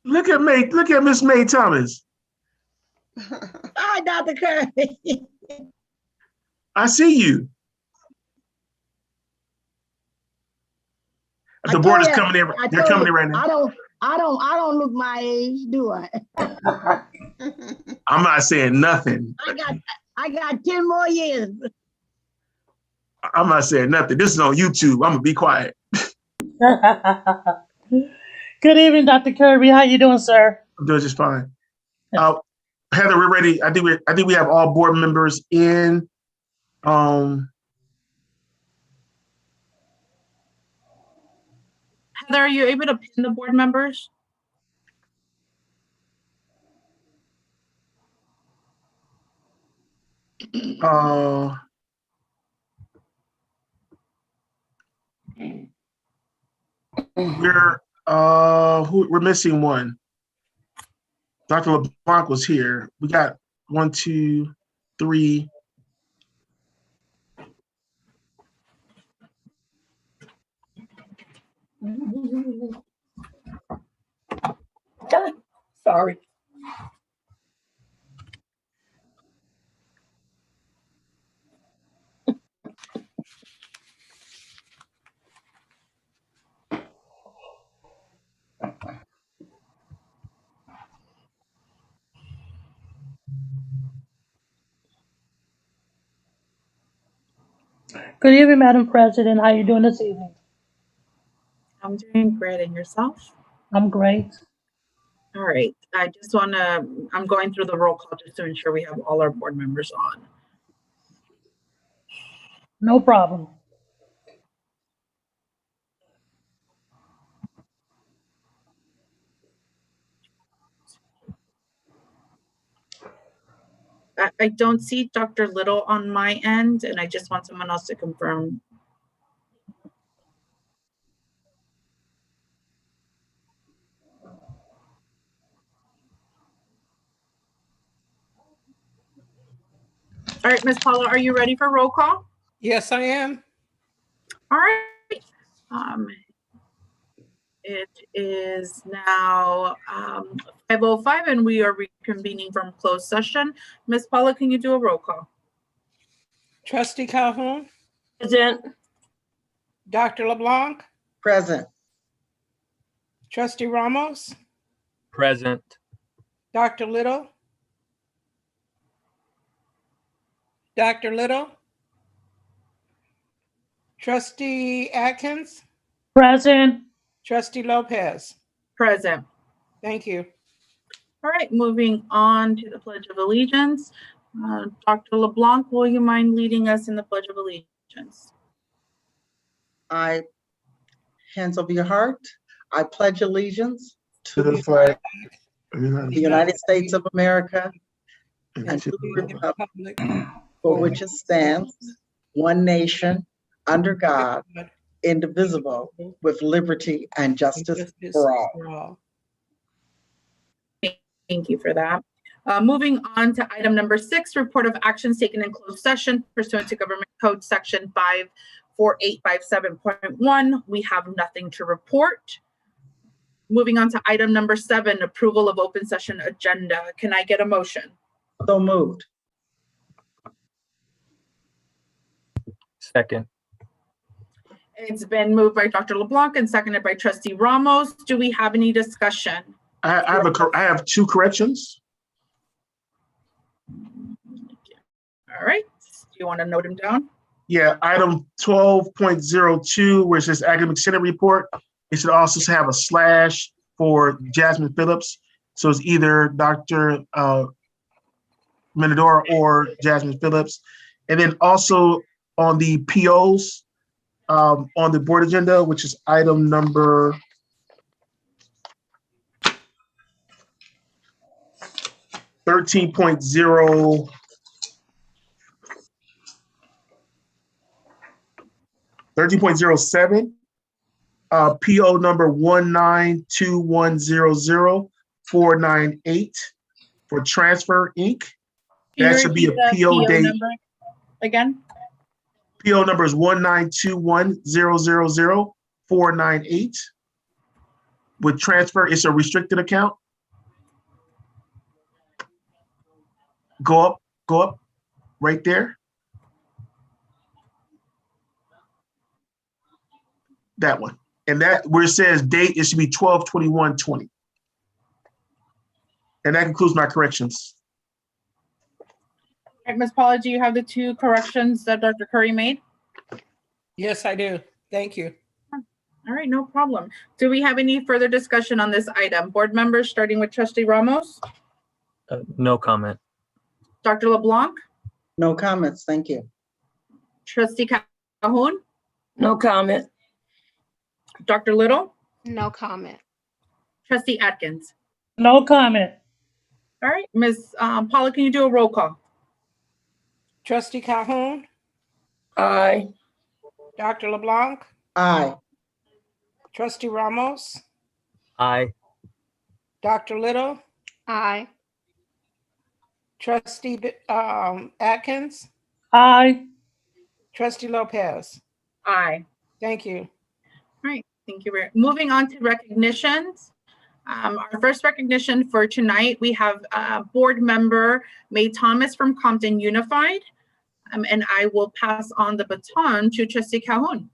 Look at May. Look at Miss May Thomas. Hi, Dr. Kirby. I see you. The board is coming in. They're coming in right now. I don't look my age, do I? I'm not saying nothing. I got 10 more years. I'm not saying nothing. This is on YouTube. I'm gonna be quiet. Good evening, Dr. Kirby. How you doing, sir? I'm doing just fine. Heather, we're ready. I think we have all board members in. Heather, are you able to pin the board members? We're missing one. Dr. LeBlanc was here. We got 1, 2, 3. Sorry. Good evening, Madam President. How you doing this evening? I'm doing great. And yourself? I'm great. All right. I'm going through the roll call just to ensure we have all our board members on. No problem. I don't see Dr. Little on my end, and I just want someone else to confirm. All right, Ms. Paula, are you ready for roll call? Yes, I am. All right. It is now 5:05 and we are reconvening from closed session. Ms. Paula, can you do a roll call? Trustee Calhoun. Present. Dr. LeBlanc. Present. Trustee Ramos. Present. Dr. Little. Dr. Little. Trustee Atkins. Present. Trustee Lopez. Present. Thank you. All right, moving on to the Pledge of Allegiance. Dr. LeBlanc, will you mind leading us in the Pledge of Allegiance? Hands over your heart. I pledge allegiance To the flag of the United States of America and to the Republic for which it stands, one nation, under God, indivisible, with liberty and justice for all. Thank you for that. Moving on to item number 6, report of actions taken in closed session pursuant to Government Code Section 54857.1. We have nothing to report. Moving on to item number 7, approval of open session agenda. Can I get a motion? So moved. Second. It's been moved by Dr. LeBlanc and seconded by Trustee Ramos. Do we have any discussion? I have 2 corrections. All right. Do you want to note them down? Yeah, item 12.02, where it says academic senate report, it should also have a slash for Jasmine Phillips. So it's either Dr. Menadora or Jasmine Phillips. And then also on the POs on the board agenda, which is item number 13.0. 13.07, PO number 192100498 for Transfer Inc. That should be a PO date. Number again? PO number is 192100498. with transfer, it's a restricted account. Go up, right there. That one. And that where it says date, it should be 12/21/20. And that concludes my corrections. All right, Ms. Paula, do you have the 2 corrections that Dr. Curry made? Yes, I do. Thank you. All right, no problem. Do we have any further discussion on this item? Board members, starting with Trustee Ramos, No comment. Dr. LeBlanc, No comments, thank you. Trustee Calhoun, No comment. Dr. Little, No comment. Trustee Atkins. No comment. All right, Ms. Paula, can you do a roll call? Trustee Calhoun, Aye. Dr. LeBlanc, Aye. Trustee Ramos, Aye. Dr. Little, Aye. Trustee Atkins, Aye. Trustee Lopez. Aye. Thank you. All right, thank you. Moving on to recognitions. Our first recognition for tonight, we have board member May Thomas from Compton Unified. And I will pass on the baton to Trustee Calhoun.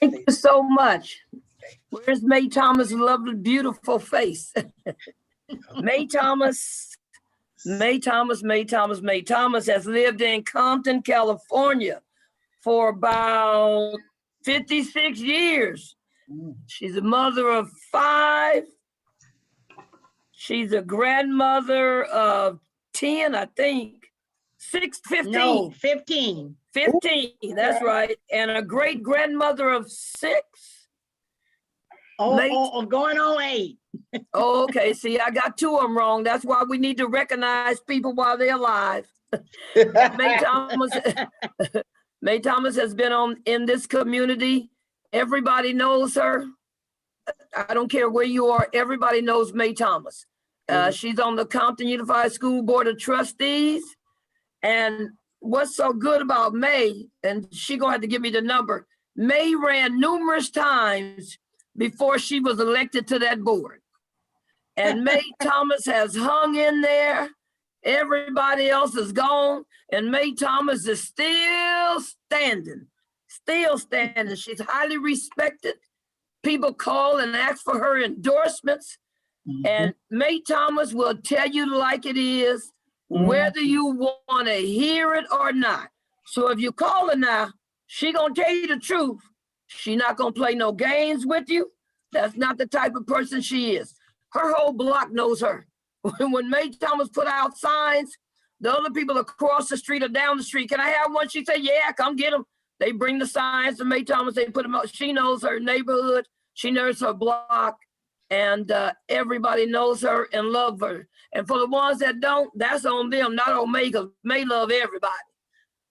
Thank you so much. Where's May Thomas' lovely, beautiful face? May Thomas has lived in Compton, California for about 56 years. She's a mother of 5. She's a grandmother of 10, I think. 15. No, 15. 15, that's right. And a great grandmother of 6. Going on 8. Oh, okay. See, I got 2 of them wrong. That's why we need to recognize people while they're alive. May Thomas has been in this community. Everybody knows her. I don't care where you are. Everybody knows May Thomas. She's on the Compton Unified School Board of Trustees. And what's so good about May, and she gonna have to give me the number, May ran numerous times before she was elected to that board. And May Thomas has hung in there. Everybody else is gone. And May Thomas is still standing. She's highly respected. People call and ask for her endorsements. And May Thomas will tell you like it is, whether you want to hear it or not. So if you call her now, she gonna tell you the truth. She not gonna play no games with you. That's not the type of person she is. Her whole block knows her. When May Thomas put out signs, the other people across the street or down the street, can I have one? She said, yeah, come get them. They bring the signs to May Thomas, they put them out. She knows her neighborhood. She knows her block. And everybody knows her and love her. And for the ones that don't, that's on them, not on May, because May love everybody.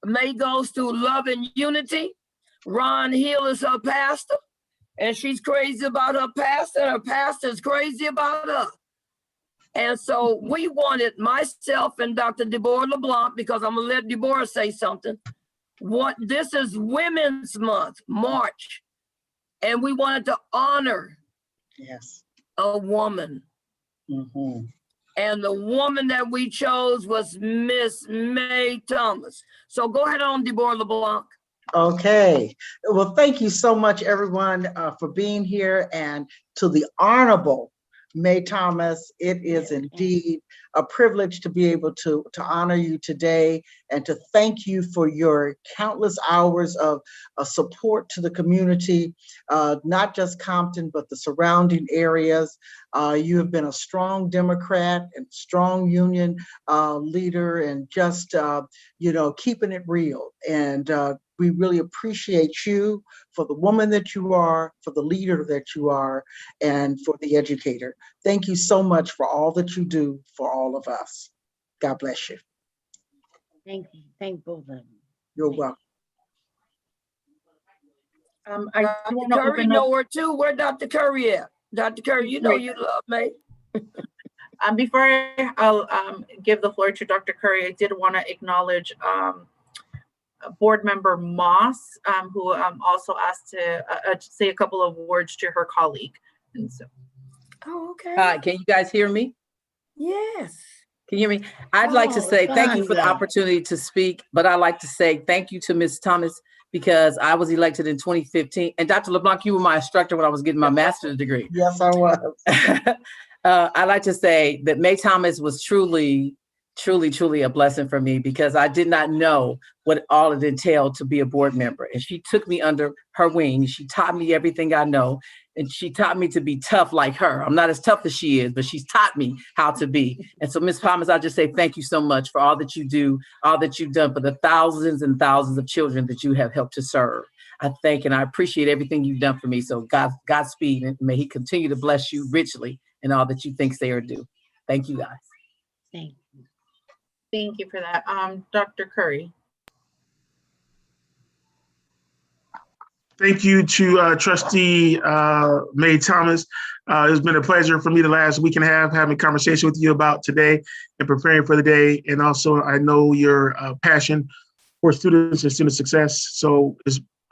May goes to Love and Unity. Ron Hill is her pastor, and she's crazy about her pastor, and her pastor is crazy about her. And so we wanted, myself and Dr. Deborah LeBlanc, because I'm gonna let Deborah say something. This is Women's Month, March, and we wanted to honor a woman. And the woman that we chose was Miss May Thomas. So go ahead on, Deborah LeBlanc. Okay. Well, thank you so much, everyone, for being here. And to the Honorable May Thomas, it is indeed a privilege to be able to honor you today and to thank you for your countless hours of support to the community, not just Compton, but the surrounding areas. You have been a strong Democrat and strong union leader, and just, keeping it real. And we really appreciate you for the woman that you are, for the leader that you are, and for the educator. Thank you so much for all that you do for all of us. God bless you. Thank you. Thank both of them. You're welcome. I Dr. want to Curry open up. know her too. Where Dr. Curry at? Dr. Curry, you know you love May. Before I'll give the floor to Dr. Curry, I did want to acknowledge Board Member Moss, who also asked to say a couple of words to her colleague. And so, Oh, okay. Hi, can you guys hear me? Yes. Can you hear me? I'd like to Oh, say thank you for the Sandra. opportunity to speak, but I'd like to say thank you to Ms. Thomas because I was elected in 2015. And Dr. LeBlanc, you were my instructor when I was getting my master's degree. Yes, I was. I'd like to say that May Thomas was truly a blessing for me because I did not know what all it entailed to be a board member. And she took me under her wing. She taught me everything I know. And she taught me to be tough like her. I'm not as tough as she is, but she's taught me how to be. And so, Ms. Thomas, I just say thank you so much for all that you do, all that you've done for the thousands and thousands of children that you have helped to serve. I thank and I appreciate everything you've done for me. So Godspeed, and may he continue to bless you richly in all that you think they are due. Thank you, guys. Thank thank you for that. Dr. Curry. Thank you to Trustee May Thomas. It's been a pleasure for me the last week and a half having a conversation with you about today and preparing for the day. And also, I know your passion for students and student success. So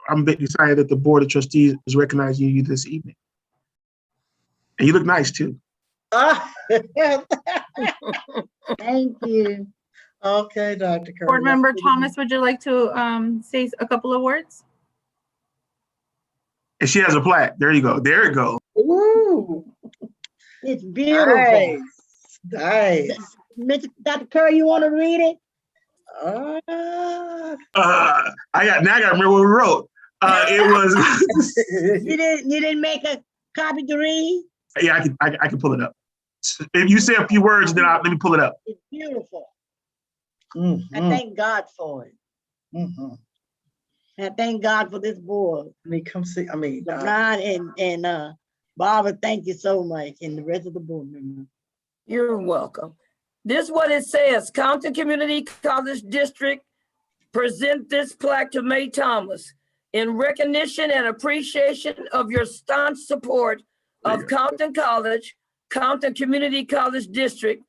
I'm excited that the Board of Trustees is recognizing you this evening. And you look nice too. Thank you. Okay, Dr. Curry. Board Member Thomas, would you like to say a couple of words? And she has a plaque. There you go. There you go. Ooh, It's beautiful. nice, nice. Mr. Dr. Curry, you want to read it? I got to remember what we wrote. It was. You didn't make a copy to read? Yeah, I can pull it up. If you say a few words, then let me pull it up. It's beautiful. I Mhm, thank God for it. mhm. I thank God for this board. Come see, Ron and Barbara, thank you so much, and the rest of the board members. You're welcome. This is what it says. Compton Community College District present this plaque to May Thomas in recognition and appreciation of your staunch support of Compton College, Compton Community College District,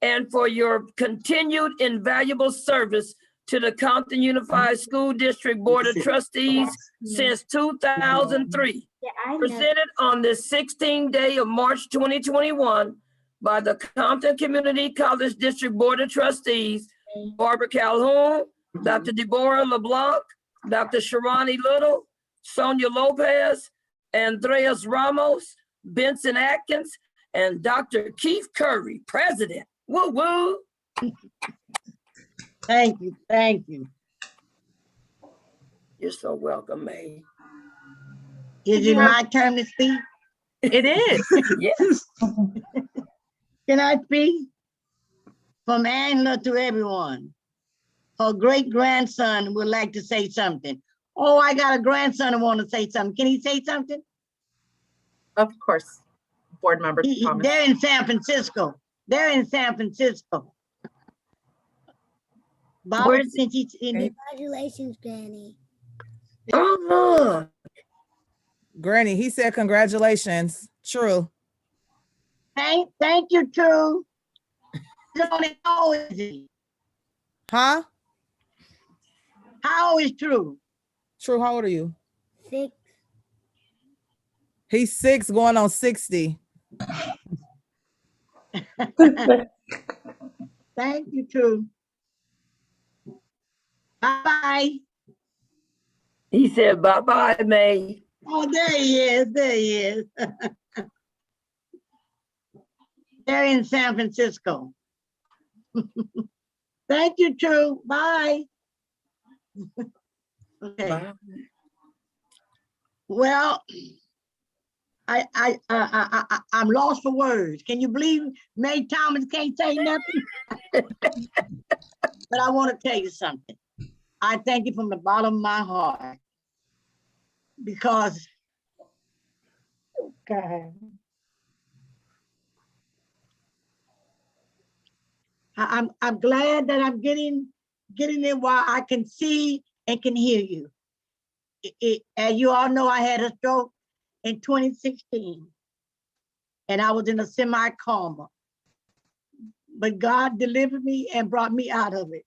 and for your continued invaluable service to the Compton Unified School District Board of Trustees since 2003. Presented on the 16th day of March 2021 by the Compton Community College District Board of Trustees, Barbara Calhoun, Dr. Deborah LeBlanc, Dr. Sharani Little, Sonia Lopez, Andreas Ramos, Benson Atkins, and Dr. Keith Curry, President. Woo woo. Thank you, thank you. You're so welcome, May. Is it my turn to speak? It is. Yes. Can I speak? From Angela to everyone. Her great grandson would like to say something. Oh, I got a grandson who want to say something. Can he say something? Of course, Board Member Thomas. They're in San Francisco. They're in San Francisco. Barbara, since he's in the Congratulations, Granny. Oh, look. Granny, he said congratulations. True. thank you, True. How old is he? Huh? How old is True? True, how old are you? 6. He's 6 going on 60. Thank you, True. Bye-bye. He said bye-bye, May. Oh, there he is. There he is. They're in San Francisco. Thank you, True. Bye. Okay. Bye. Well, I'm lost for words. Can you believe May Thomas can't say nothing? But I want to tell you something. I thank you from the bottom of my heart because God, I'm glad that I'm getting it while I can see and can hear you. As you all know, I had a stroke in 2016 and I was in a semi-coma, but God delivered me and brought me out of it.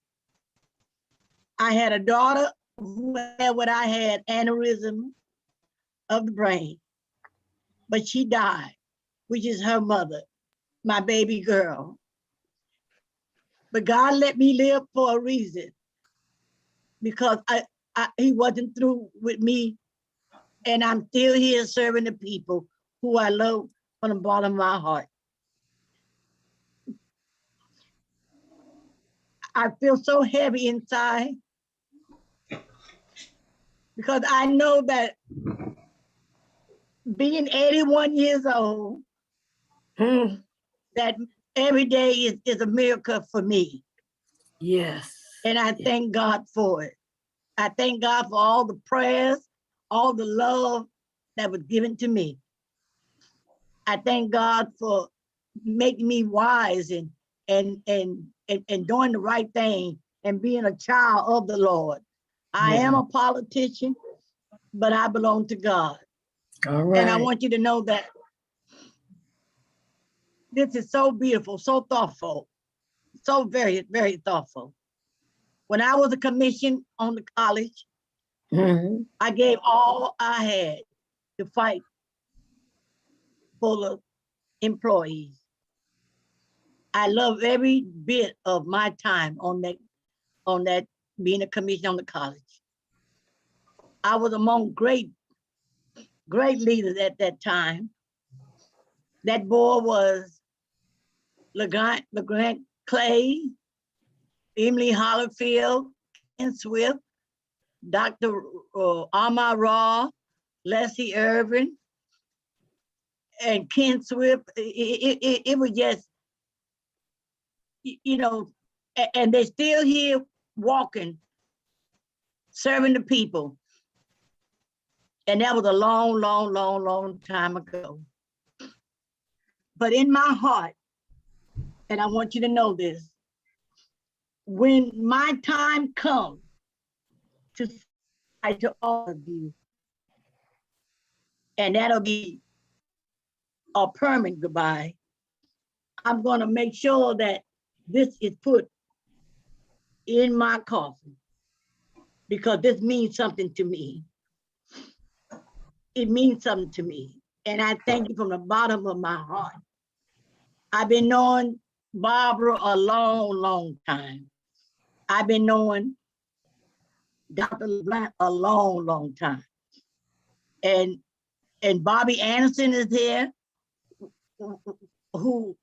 I had a daughter who had what I had, aneurysm of the brain, but she died, which is her mother, my baby girl. But God let me live for a reason, because he wasn't through with me, and I'm still here serving the people who I love from the bottom of my heart. I feel so heavy inside because I know that being 81 years old, that every day is a miracle for me. Yes. And I thank God for it. I thank God for all the prayers, all the love that was given to me. I thank God for making me wise and doing the right thing and being a child of the Lord. I am a politician, but I belong to God. All right. And I want you to know that this is so beautiful, so thoughtful, so very, very thoughtful. When I was a commission on the college, I gave all I had to fight for the employees. I love every bit of my time on that being a commission on the college. I was among great leaders at that time. That board was LeGrant Clay, Emily Hollifield, Ken Swift, Dr. Amar Raw, Leslie Irvin, and Ken Swift. It was just, you know, and they're still here walking, serving the people. And that was a long, long, long, long time ago. But in my heart, and I want you to know this, when my time comes to say to all of you, and that'll be a permanent goodbye, I'm gonna make sure that this is put in my coffin, because this means something to me. It means something to me. And I thank you from the bottom of my heart. I've been knowing Barbara a long, long time. I've been knowing Dr. LeBlanc a long, long time. And Bobby Anderson is here, who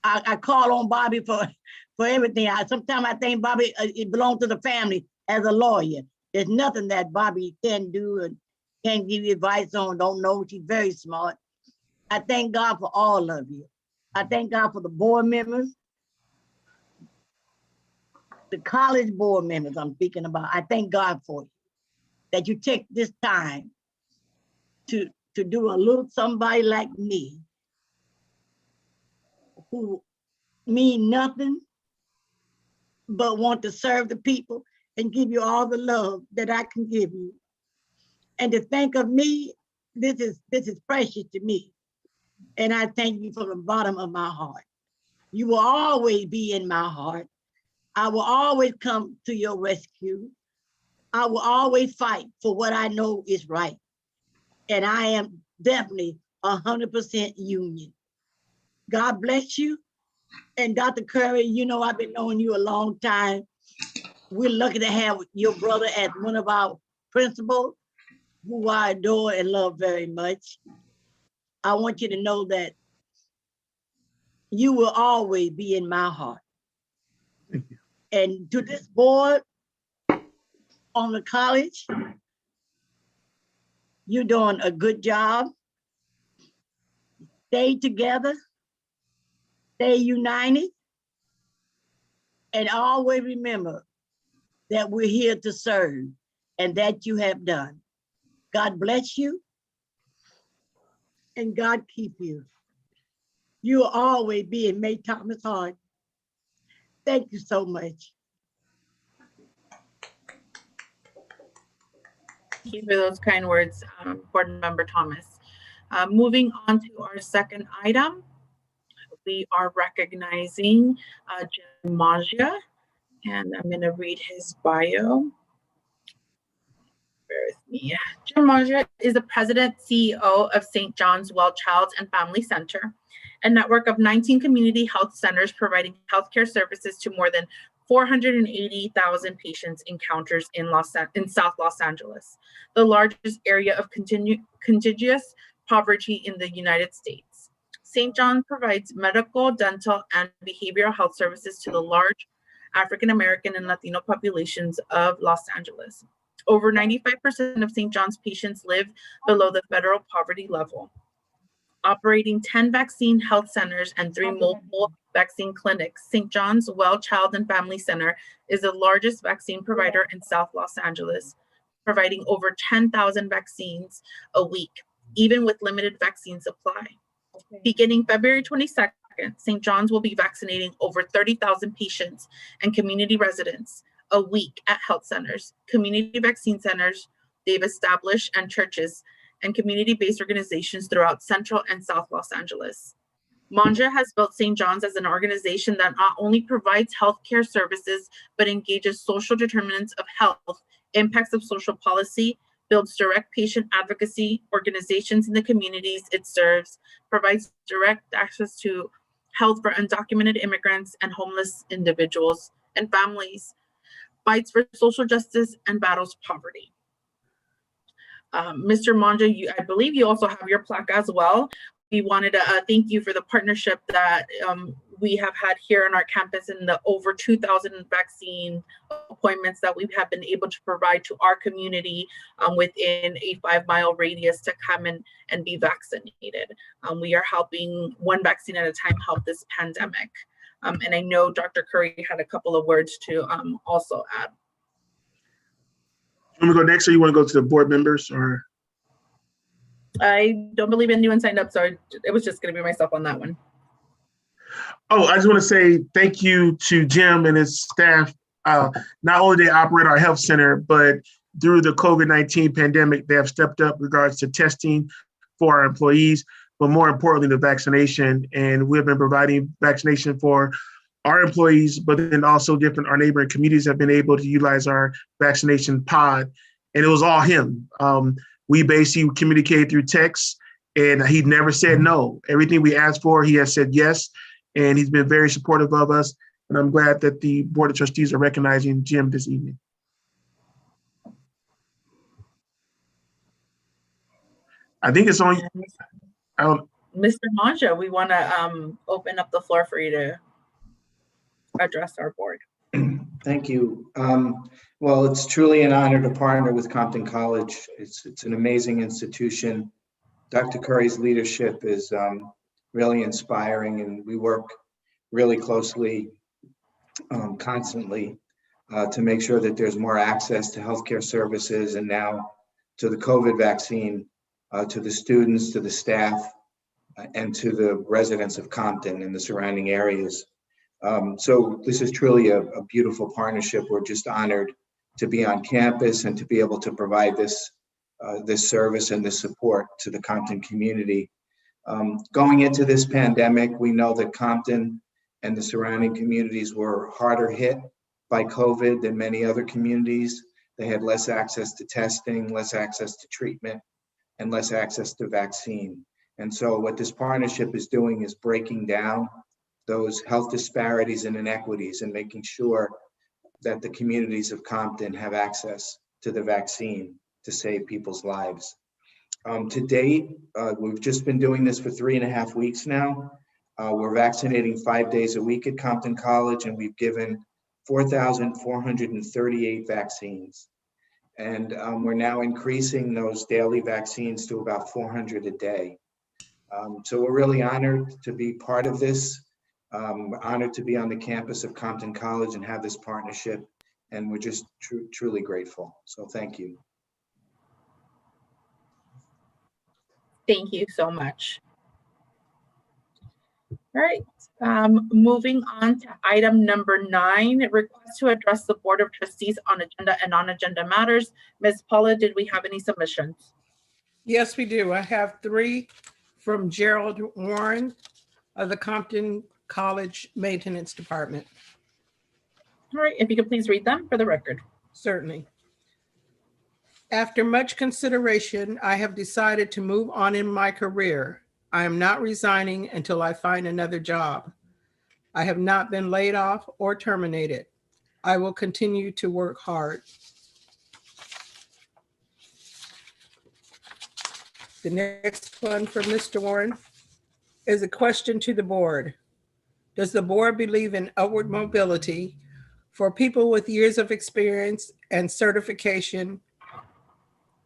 I call on Bobby for everything. Sometimes I think Bobby, it belongs to the family as a lawyer. There's nothing that Bobby can do and can't give you advice on, don't know. She's very smart. I thank God for all of you. I thank God for the board members, the college board members I'm speaking about. I thank God for you, that you take this time to do a little somebody like me, who mean nothing but want to serve the people and give you all the love that I can give you. And to think of me, this is precious to me. And I thank you from the bottom of my heart. You will always be in my heart. I will always come to your rescue. I will always fight for what I know is right. And I am definitely 100% union. God bless you. And Dr. Curry, you know, I've been knowing you a long time. We're lucky to have your brother as one of our principals, who I adore and love very much. I want you to know that you will always be in my heart. Thank you. And to this board on the college, you're doing a good job. Stay together, stay united, and always remember that we're here to serve, and that you have done. God bless you, and God keep you. You will always be in May Thomas' heart. Thank you so much. Thank you for those kind words, Board Member Thomas. Moving on to our second item, we are recognizing Jim Magia, and I'm going to read his bio. Bear with me. Jim Monja is the president, CEO of St. John's Well Child and Family Center, a network of 19 community health centers providing healthcare services to more than 480,000 patients encounters in South Los Angeles, the largest area of contiguous poverty in the United States. St. John provides medical, dental, and behavioral health services to the large African American and Latino populations of Los Angeles. Over 95% of St. John's patients live below the federal poverty level. Operating 10 vaccine health centers and 3 multiple vaccine clinics, St. John's Well Child and Family Center is the largest vaccine provider in South Los Angeles, providing over 10,000 vaccines a week, even with limited vaccine supply. Beginning February 22nd, St. John's will be vaccinating over 30,000 patients and community residents a week at health centers, community vaccine centers they've established, and churches and community-based organizations throughout Central and South Los Angeles. Monja has built St. John's as an organization that not only provides healthcare services, but engages social determinants of health, impacts of social policy, builds direct patient advocacy organizations in the communities it serves, provides direct access to health for undocumented immigrants and homeless individuals and families, fights for social justice, and battles poverty. Mr. Monja, I believe you also have your plaque as well. We wanted to thank you for the partnership that we have had here on our campus and the over 2,000 vaccine appointments that we have been able to provide to our community within a 5-mile radius to come and be vaccinated. We are helping one vaccine at a time help this pandemic. And I know Dr. Curry had a couple of words to also add. You want to go next, or you want to go to the board members, or? I don't believe anyone signed up, so it was just going to be myself on that one. Oh, I just want to say thank you to Jim and his staff. Not only they operate our health center, but through the COVID-19 pandemic, they have stepped up regards to testing for our employees, but more importantly, the vaccination. And we have been providing vaccination for our employees, but then also our neighboring communities have been able to utilize our vaccination pod. And it was all him. We basically communicated through text, and he never said no. Everything we asked for, he has said yes, and he's been very supportive of us. And I'm glad that the Board of Trustees are recognizing Jim this evening. I think it's on. Mr. Monja, we want to open up the floor for you to address our board. Thank you. Well, it's truly an honor to partner with Compton College. It's an amazing institution. Dr. Curry's leadership is really inspiring, and we work really closely, constantly, to make sure that there's more access to healthcare services, and now to the COVID vaccine, to the students, to the staff, and to the residents of Compton and the surrounding areas. So this is truly a beautiful partnership. We're just honored to be on campus and to be able to provide this service and this support to the Compton community. Going into this pandemic, we know that Compton and the surrounding communities were harder hit by COVID than many other communities. They had less access to testing, less access to treatment, and less access to vaccine. And so what this partnership is doing is breaking down those health disparities and inequities and making sure that the communities of Compton have access to the vaccine to save people's lives. To date, we've just been doing this for 3.5 weeks now. We're vaccinating 5 days a week at Compton College, and we've given 4,438 vaccines. And we're now increasing those daily vaccines to about 400 a day. So we're really honored to be part of this. We're honored to be on the campus of Compton College and have this partnership, and we're just truly grateful. So thank you. Thank you so much. All right, moving on to item number 9, request to address the Board of Trustees on agenda and non-agenda matters. Ms. Paula, did we have any submissions? Yes, we do. I have 3 from Gerald Warren of the Compton College Maintenance Department. All right, if you could please read them for the record. Certainly. After much consideration, I have decided to move on in my career. I am not resigning until I find another job. I have not been laid off or terminated. I will continue to work hard. The next one from Mr. Warren is a question to the board. Does the board believe in upward mobility for people with years of experience and certification,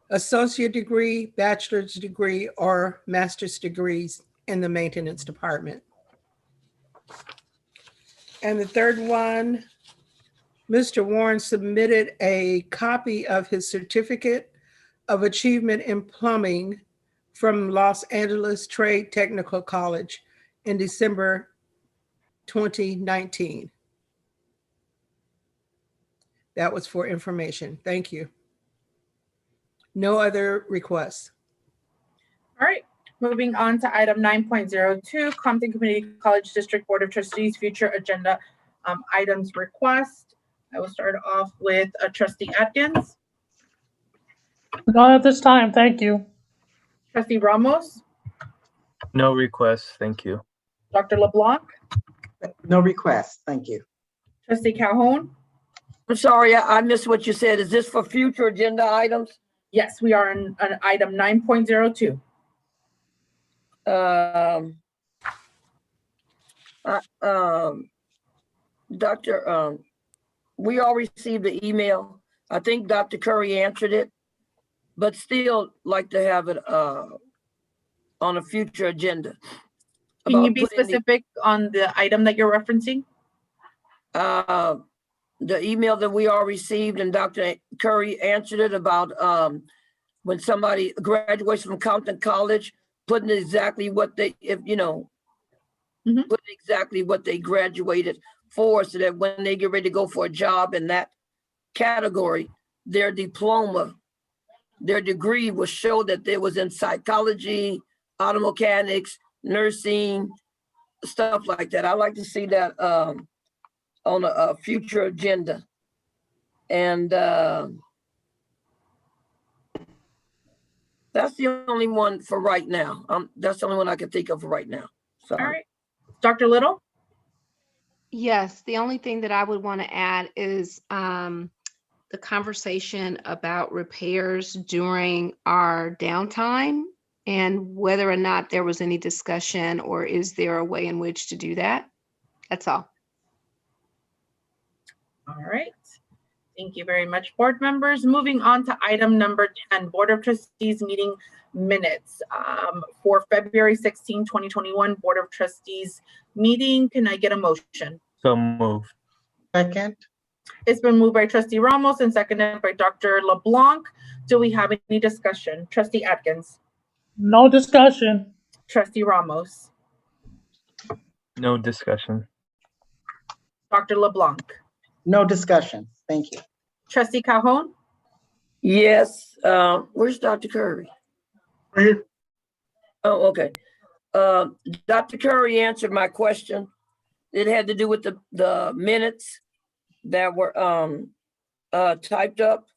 associate degree, bachelor's degree, or master's degrees in the maintenance department? And the third one, Mr. Warren submitted a copy of his certificate of achievement in plumbing from Los Angeles Trade Technical College in December 2019. That was for information. Thank you. No other requests. All right, moving on to item 9.02, Compton Community College District Board of Trustees future agenda items request. I will start off with Trustee Atkins, Not at this time, thank you. Trustee Ramos, No requests, thank you. Dr. LeBlanc, No request. Thank you. Trustee Calhoun. I'm sorry, I missed what you said. Is this for future agenda items? Yes, we are on item 9.02. Doctor, we all received the email. I think Dr. Curry answered it, but still like to have it on a future agenda. Can you be specific on the item that you're referencing? The email that we all received and Dr. Curry answered it about when somebody graduates from Compton College, putting exactly what they, putting exactly what they graduated for, so that when they get ready to go for a job in that category, their diploma, their degree will show that they was in psychology, auto mechanics, nursing, stuff like that. I'd like to see that on a future agenda. And that's the only one for right now. That's the only one I can think of for right now. Sorry. All right. Dr. Little? Yes, the only thing that I would want to add is the conversation about repairs during our downtime and whether or not there was any discussion or is there a way in which to do that? That's all. All right. Thank you very much, board members. Moving on to item number 10, Board of Trustees meeting minutes for February 16, 2021, Board of Trustees meeting. Can I get a motion? So moved. Second. It's been moved by Trustee Ramos and seconded by Dr. LeBlanc. Do we have any discussion? Trustee Atkins. No discussion. Trustee Ramos. No discussion. Dr. LeBlanc. No discussion. Thank you. Trustee Calhoun. Yes. Where's Dr. Curry? Right here. Oh, okay. Dr. Curry answered my question. It had to do with the minutes that were typed up.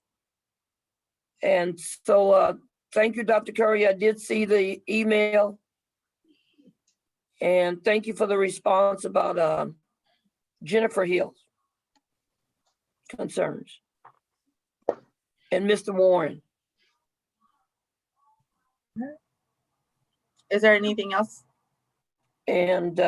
And so thank you, Dr. Curry. I did see the email. And thank you for the response about Jennifer Hill's concerns. And Mr. Warren. Is there anything else? And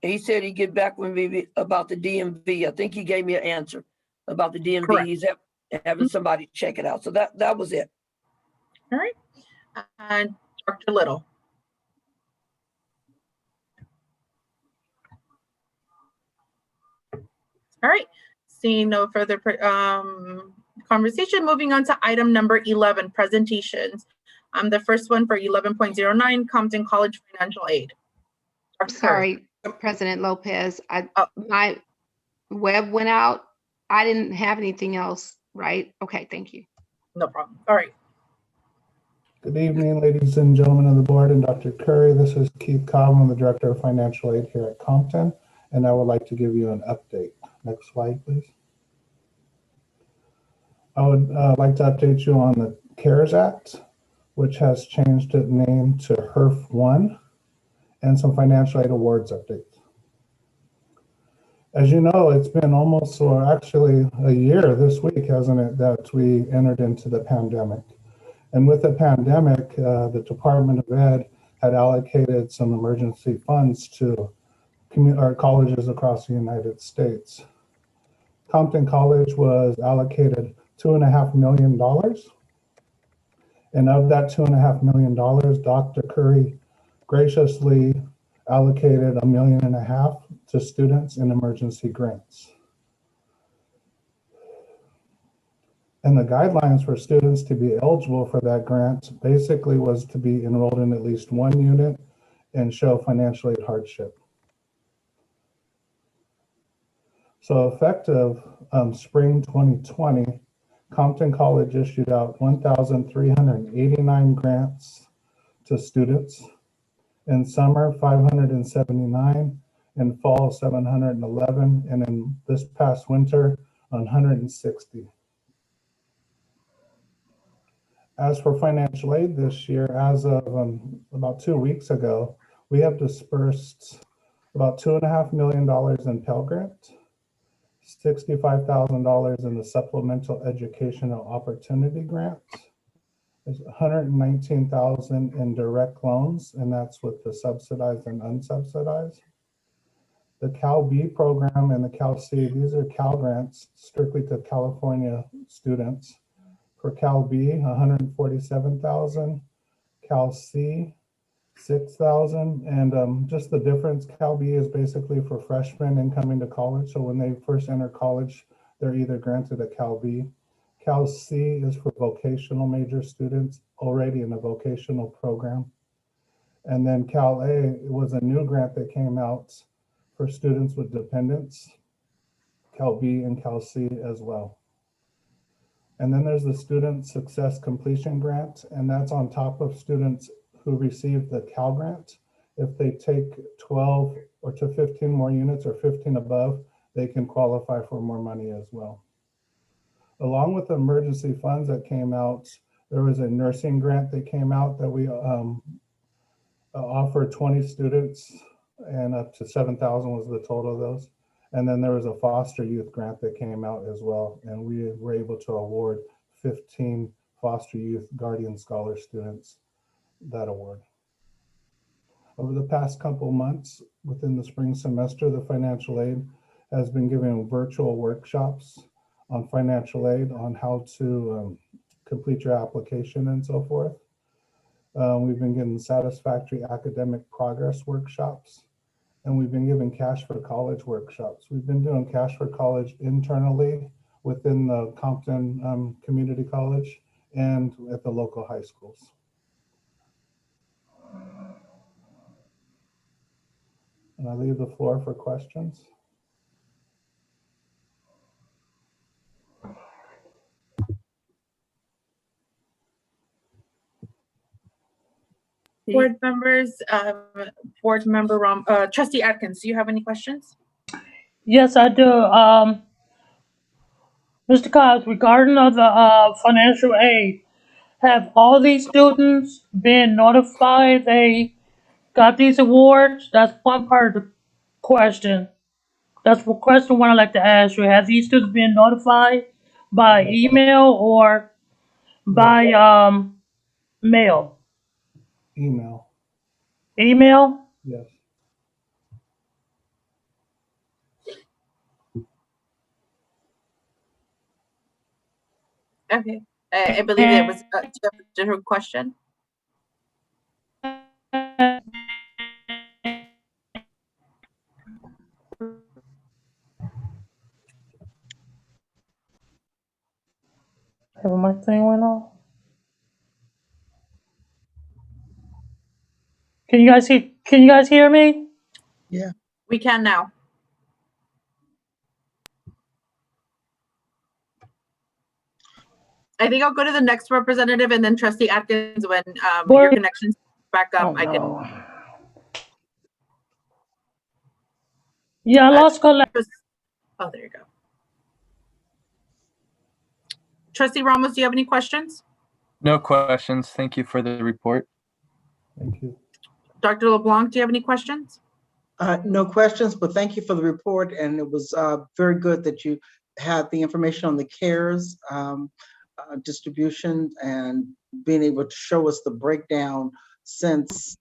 he said he'd get back with me about the DMV. I think he gave me an answer about the DMV. Correct. He's having somebody check it out. So that was it. All right. And Dr. Little. All right. Seeing no further conversation, moving on to item number 11, presentations. The first one for 11.09, Compton College Financial Aid. Dr. Curry. Sorry, President Lopez, my web went out. I didn't have anything else, right? Okay, thank you. No problem. All right. Good evening, ladies and gentlemen of the board and Dr. Curry. This is Keith Cobb. I'm the Director of Financial Aid here at Compton, and I would like to give you an update. Next slide, please. I would like to update you on the CARES Act, which has changed its name to HERF 1, and some financial aid awards updates. As you know, it's been almost, or actually a year this week, hasn't it, that we entered into the pandemic. And with the pandemic, the Department of Ed had allocated some emergency funds to colleges across the United States. Compton College was allocated $2.5 million. And of that $2.5 million, Dr. Curry graciously allocated $1.5 million to students in emergency grants. And the guidelines for students to be eligible for that grant basically was to be enrolled in at least one unit and show financial aid hardship. So effective spring 2020, Compton College issued out 1,389 grants to students. In summer, 579, in fall, 711, and in this past winter, 160. As for financial aid this year, as of about 2 weeks ago, we have dispersed about $2.5 million in Pell Grant, $65,000 in the Supplemental Educational Opportunity Grant. There's $119,000 in direct loans, and that's with the subsidized and unsubsidized. The Cal B program and the Cal C, these are Cal grants strictly to California students. For Cal B, $147,000, Cal C, $6,000, and just the difference, Cal B is basically for freshmen incoming to college. So when they first enter college, they're either granted a Cal B. Cal C is for vocational major students already in a vocational program. And then Cal A was a new grant that came out for students with dependents, Cal B and Cal C as well. And then there's the Student Success Completion Grant, and that's on top of students who receive the Cal Grant. If they take 12 or to 15 more units or 15 above, they can qualify for more money as well. Along with the emergency funds that came out, there was a nursing grant that came out that we offered 20 students, and up to 7,000 was the total of those. And then there was a foster youth grant that came out as well, and we were able to award 15 foster youth guardian scholar students that award. Over the past couple months, within the spring semester, the financial aid has been giving virtual workshops on financial aid, on how to complete your application and so forth. We've been getting satisfactory academic progress workshops, and we've been giving cash for college workshops. We've been doing cash for college internally within the Compton Community College and at the local high schools. And I leave the floor for questions. Board members, board member Trustee Atkins, do you have any questions? Yes, I do. Mr. Cobbs, regarding of the financial aid, have all these students been notified they got these awards? That's one part of the question. That's the question one I'd like to ask you. Have these students been notified by email or by mail? Email. Email? Yes. Okay, I believe there was a different question. My thing went off. Can you guys hear me? Yeah. We can now. I think I'll go to the next representative and then Trustee Atkins when your connection's back up. I can. Yeah, I lost connection. Oh, there you go. Trustee Ramos, do you have any questions? No questions. Thank you for the report. Thank you. Dr. LeBlanc, do you have any questions? No questions, but thank you for the report. And it was very good that you had the information on the CARES distribution and being able to show us the breakdown since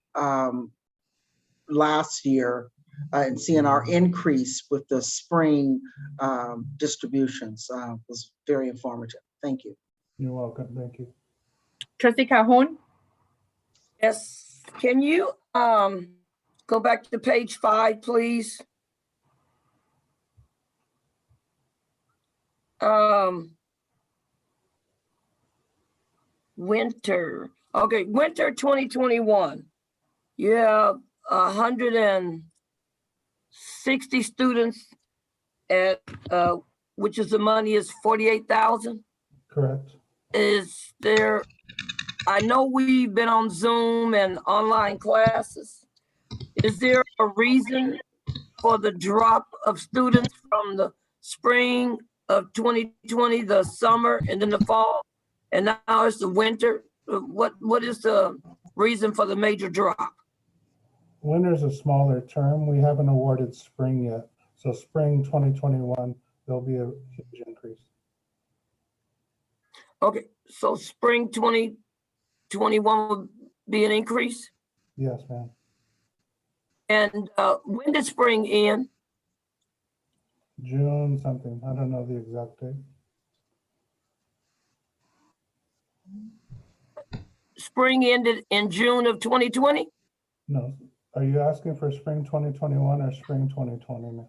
last year and seeing our increase with the spring distributions was very informative. Thank you. You're welcome. Thank you. Trustee Calhoun? Yes, can you go back to page 5, please? Winter. Okay, winter 2021. You have 160 students at which is the money is 48,000. Correct. Is there, I know we've been on Zoom and online classes. Is there a reason for the drop of students from the spring of 2020, the summer, and then the fall, and now it's the winter? What is the reason for the major drop? Winter's a smaller term. We haven't awarded spring yet. So spring 2021, there'll be a huge increase. Okay, so spring 2021 will be an increase? Yes, ma'am. And when did spring end? June something. I don't know the exact date. Spring ended in June of 2020? No. Are you asking for spring 2021 or spring 2020? Ma'am?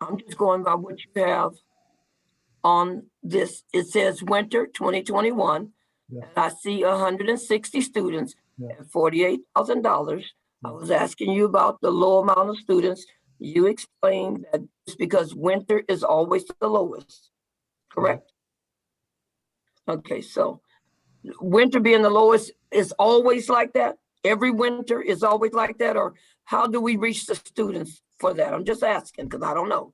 I'm just going by what you have on this. It says winter 2021. Yes. And I see 160 students Yeah. at $48,000. I was asking you about the low amount of students. You explained that it's because winter is always the lowest, correct? Okay, so winter being the lowest is always like that? Every winter is always like that? Or how do we reach the students for that? I'm just asking because I don't know.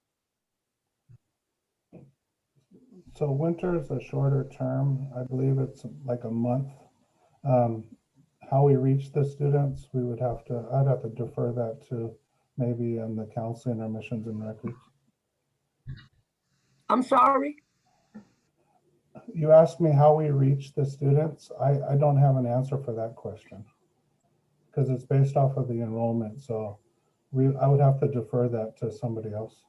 So winter is a shorter term. I believe it's like a month. How we reach the students, I'd have to defer that to maybe the counseling or missions and records. I'm sorry? You asked me how we reach the students. I don't have an answer for that question because it's based off of the enrollment. So I would have to defer that to somebody else.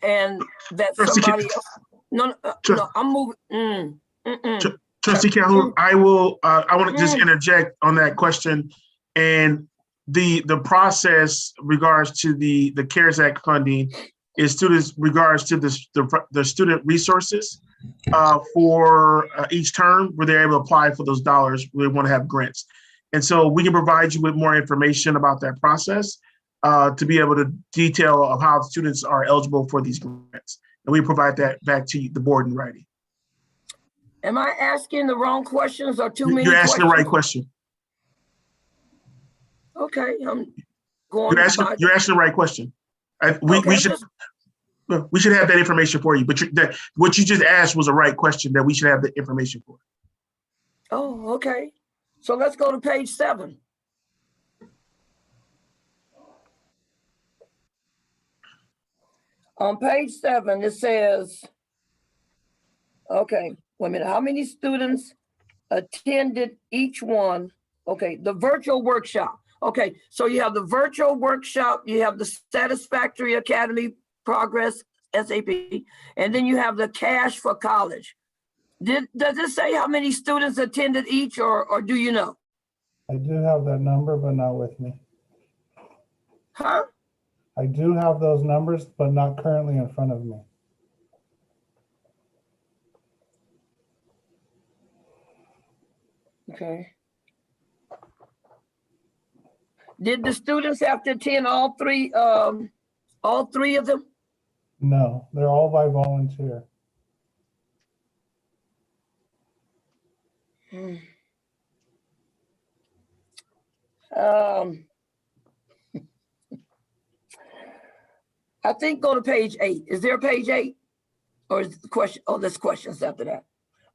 And that somebody else. No, I'm moving. Trustee Calhoun, I want to just interject on that question. And the process regards to the CARES Act funding is students regards to the student resources for each term where they're able to apply for those dollars where they want to have grants. And so we can provide you with more information about that process to be able to detail of how students are eligible for these grants. And we provide that back to the board in writing. Am I asking the wrong questions or too many You're asking questions? the right question. Okay, I'm going. You're asking the right question. We should have that information for you. But what you just asked was a right question that we should have the information for. Oh, okay. So let's go to page 7. On page 7, it says, okay, wait a minute. How many students attended each one? Okay, the virtual workshop. Okay, so you have the virtual workshop, you have the Satisfactory Academy Progress, SAP, and then you have the Cash for College. Does it say how many students attended each, or do you know? I do have that number, but not with me. Huh? I do have those numbers, but not currently in front of me. Okay. Did the students have to attend all three of them? No, they're all by volunteer. I think go to page 8. Is there a page 8? Or is the question, oh, there's questions after that.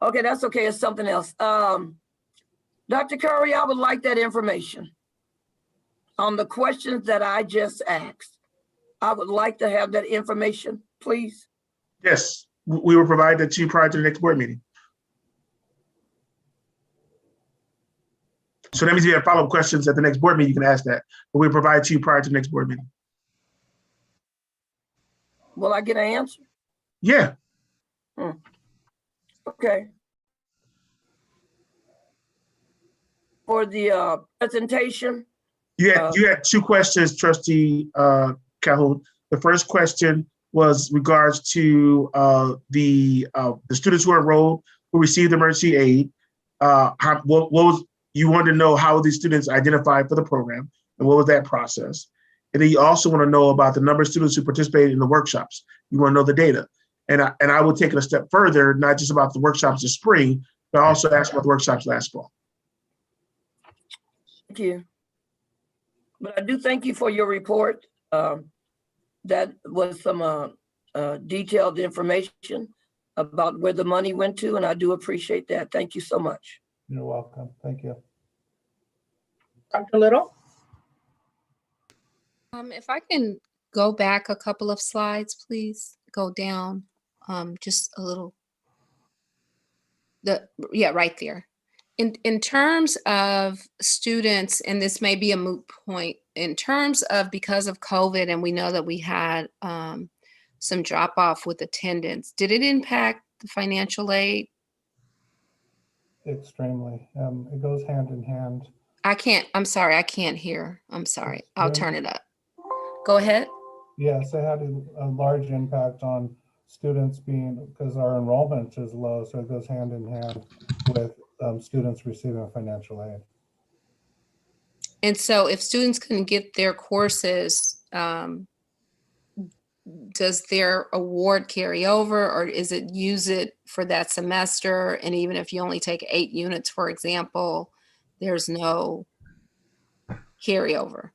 Okay, that's okay, it's something else. Dr. Curry, I would like that information on the questions that I just asked. I would like to have that information, please. Yes, we will provide that to you prior to the next board meeting. So that means if you have follow-up questions at the next board meeting, you can ask that, but we'll provide it to you prior to the next board meeting. Will I get an answer? Yeah. Okay. For the presentation. You had two questions, Trustee Calhoun. The first question was regards to the students who are enrolled who received emergency aid. What was, you wanted to know how these students identified for the program and what was that process? And then you also want to know about the number of students who participated in the workshops. You want to know the data. And I will take it a step further, not just about the workshops this spring, but also ask about the workshops last fall. Thank you. But I do thank you for your report. That was some detailed information about where the money went to, and I do appreciate that. Thank you so much. You're welcome. Thank you. Dr. Little? If I can go back a couple of slides, please go down just a little. Yeah, right there. In terms of students, and this may be a moot point, in terms of because of COVID, and we know that we had some drop off with attendance, did it impact the financial aid? Extremely. It goes hand in hand. I'm sorry, I can't hear. I'm sorry. I'll turn it up. Go ahead. Yes, it had a large impact on students because our enrollment is low, so it goes hand in hand with students receiving financial aid. And so if students can get their courses, does their award carry over, or is it use it for that semester? And even if you only take 8 units, for example, there's no carryover?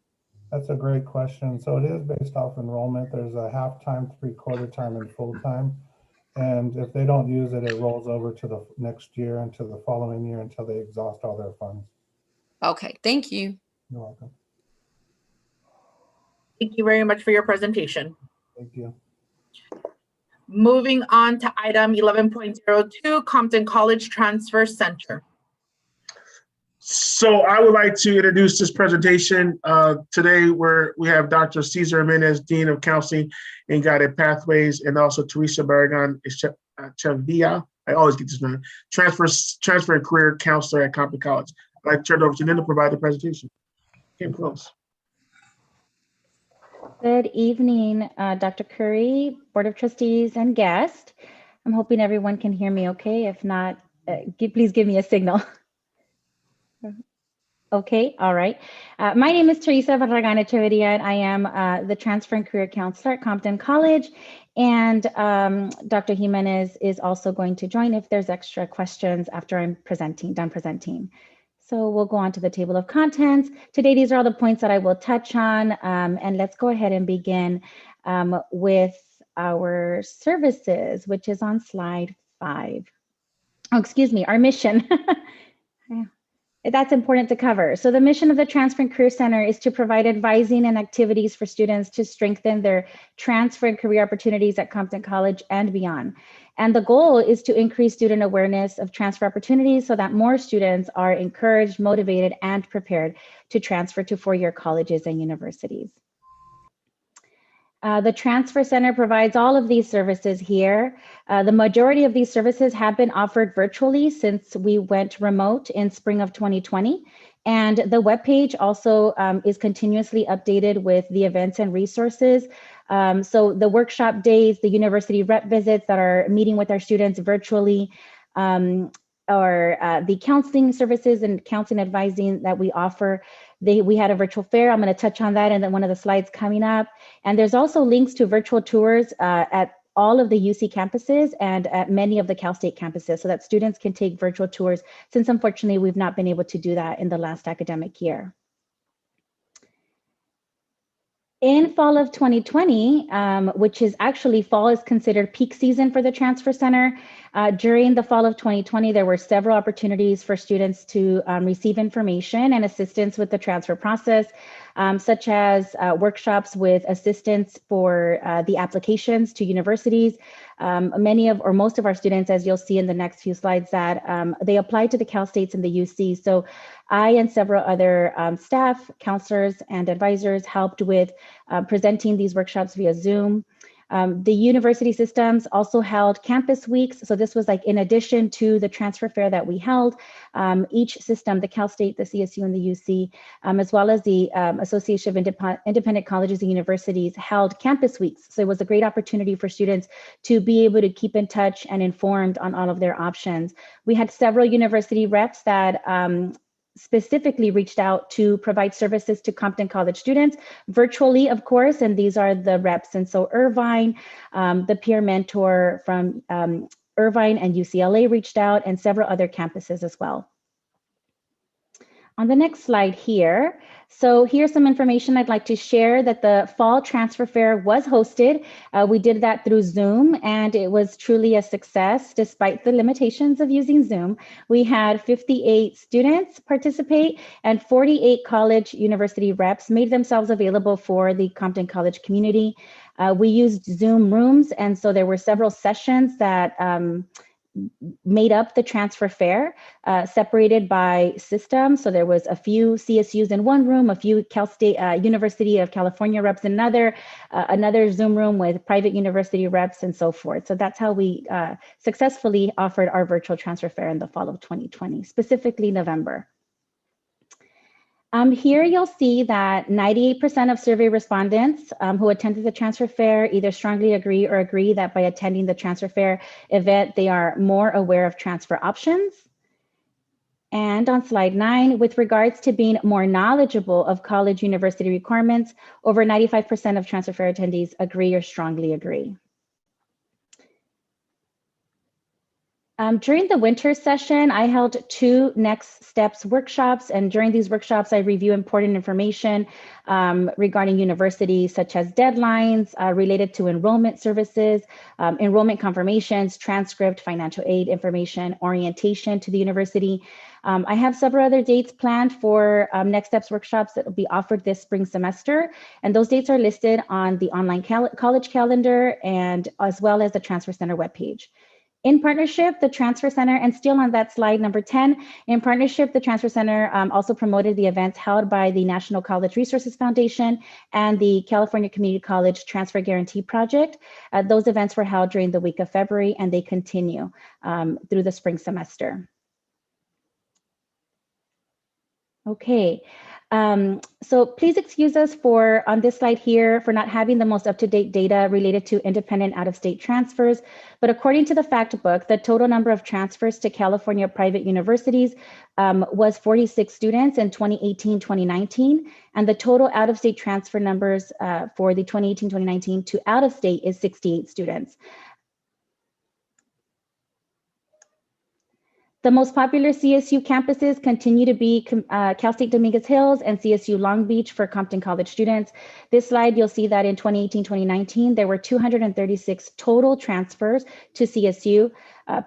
That's a great question. So it is based off enrollment. There's a half-time, 3/4 time, and full-time. And if they don't use it, it rolls over to the next year and to the following year until they exhaust all their funds. Okay, thank you. You're welcome. Thank you very much for your presentation. Thank you. Moving on to item 11.02, Compton College Transfer Center. So I would like to introduce this presentation today, where we have Dr. Cesar Jimenez, Dean of Counseling and Guided Pathways, and also Teresa Barragan Chavia. I always get this name. Transfer and Career Counselor at Compton College. I'd like to turn it over to them to provide the presentation. Came close. Good evening, Dr. Curry, Board of Trustees, and guest. I'm hoping everyone can hear me okay. If not, please give me a signal. Okay, all right. My name is Teresa Barragan Echeverria, and I am the Transfer and Career Counselor at Compton College. And Dr. Jimenez is also going to join if there's extra questions after I'm done presenting. So we'll go on to the table of contents. Today, these are all the points that I will touch on. And let's go ahead and begin with our services, which is on slide 5. Oh, excuse me, our mission. That's important to cover. So the mission of the Transfer and Career Center is to provide advising and activities for students to strengthen their transfer and career opportunities at Compton College and beyond. And the goal is to increase student awareness of transfer opportunities so that more students are encouraged, motivated, and prepared to transfer to four-year colleges and universities. The Transfer Center provides all of these services here. The majority of these services have been offered virtually since we went remote in spring of 2020. And the webpage also is continuously updated with the events and resources. So the workshop days, the university rep visits that are meeting with our students virtually, or the counseling services and counseling advising that we offer. We had a virtual fair. I'm going to touch on that in one of the slides coming up. And there's also links to virtual tours at all of the UC campuses and at many of the Cal State campuses so that students can take virtual tours, since unfortunately we've not been able to do that in the last academic year. In fall of 2020, which is actually fall is considered peak season for the Transfer Center. During the fall of 2020, there were several opportunities for students to receive information and assistance with the transfer process, such as workshops with assistance for the applications to universities. Most of our students, as you'll see in the next few slides, that they applied to the Cal States and the UC. So I and several other staff, counselors, and advisors helped with presenting these workshops via Zoom. The university systems also held campus weeks. So this was like in addition to the transfer fair that we held, each system, the Cal State, the CSU, and the UC, as well as the Association of Independent Colleges and Universities held campus weeks. So it was a great opportunity for students to be able to keep in touch and informed on all of their options. We had several university reps that specifically reached out to provide services to Compton College students virtually, of course, and these are the reps. And so Irvine, the peer mentor from Irvine and UCLA reached out, and several other campuses as well. On the next slide here, so here's some information I'd like to share that the Fall Transfer Fair was hosted. We did that through Zoom, and it was truly a success despite the limitations of using Zoom. We had 58 students participate, and 48 college university reps made themselves available for the Compton College community. We used Zoom rooms, and so there were several sessions that made up the transfer fair, separated by system. So there was a few CSUs in one room, a few Cal State University of California reps in another, another Zoom room with private university reps and so forth. So that's how we successfully offered our virtual transfer fair in the fall of 2020, specifically November. Here you'll see that 98% of survey respondents who attended the transfer fair either strongly agree or agree that by attending the transfer fair event, they are more aware of transfer options. And on slide 9, with regards to being more knowledgeable of college university requirements, over 95% of transfer fair attendees agree or strongly agree. During the winter session, I held 2 next steps workshops, and during these workshops, I review important information regarding universities, such as deadlines related to enrollment services, enrollment confirmations, transcript, financial aid information, orientation to the university. I have several other dates planned for next steps workshops that will be offered this spring semester, and those dates are listed on the online college calendar and as well as the Transfer Center webpage. In partnership, the Transfer Center, and still on that slide number 10, in partnership, the Transfer Center also promoted the events held by the National College Resources Foundation and the California Community College Transfer Guarantee Project. Those events were held during the week of February, and they continue through the spring semester. Okay. So please excuse us for, on this slide here, for not having the most up-to-date data related to independent out-of-state transfers. But according to the fact book, the total number of transfers to California private universities was 46 students in 2018-2019. And the total out-of-state transfer numbers for the 2018-2019 to out-of-state is 68 students. The most popular CSU campuses continue to be Cal State Dominguez Hills and CSU Long Beach for Compton College students. This slide, you'll see that in 2018-2019, there were 236 total transfers to CSU.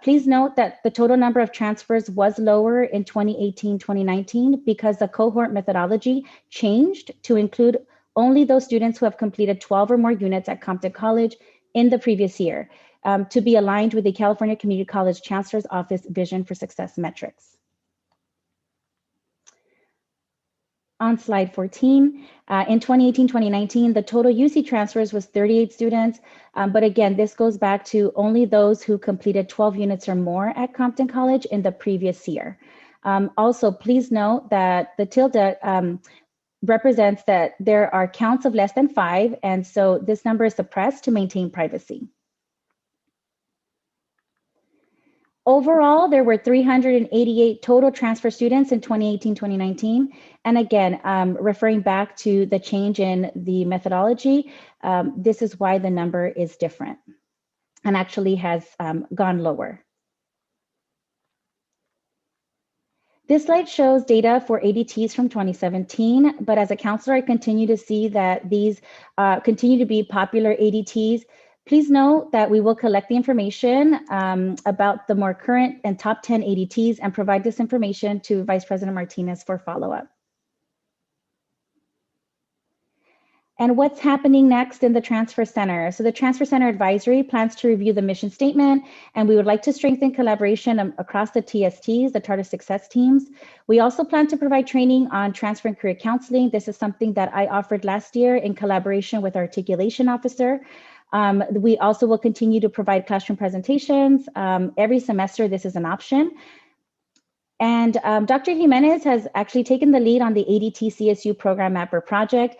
Please note that the total number of transfers was lower in 2018-2019 because the cohort methodology changed to include only those students who have completed 12 or more units at Compton College in the previous year. To be aligned with the California Community College Chancellor's Office Vision for Success metrics. On slide 14, in 2018-2019, the total UC transfers was 38 students, but again, this goes back to only those who completed 12 units or more at Compton College in the previous year. Also, please note that the tilde represents that there are counts of less than 5, and so this number is suppressed to maintain privacy. Overall, there were 388 total transfer students in 2018-2019. And again, referring back to the change in the methodology, this is why the number is different and actually has gone lower. This slide shows data for ADTs from 2017, but as a counselor, I continue to see that these continue to be popular ADTs. Please note that we will collect the information about the more current and top 10 ADTs and provide this information to Vice President Martinez for follow-up. And what's happening next in the Transfer Center? So the Transfer Center Advisory plans to review the mission statement, and we would like to strengthen collaboration across the TSTs, the Charter Success Teams. We also plan to provide training on transfer and career counseling. This is something that I offered last year in collaboration with our articulation officer. We also will continue to provide classroom presentations. Every semester, this is an option. And Dr. Jimenez has actually taken the lead on the ADT CSU Program Mapper project.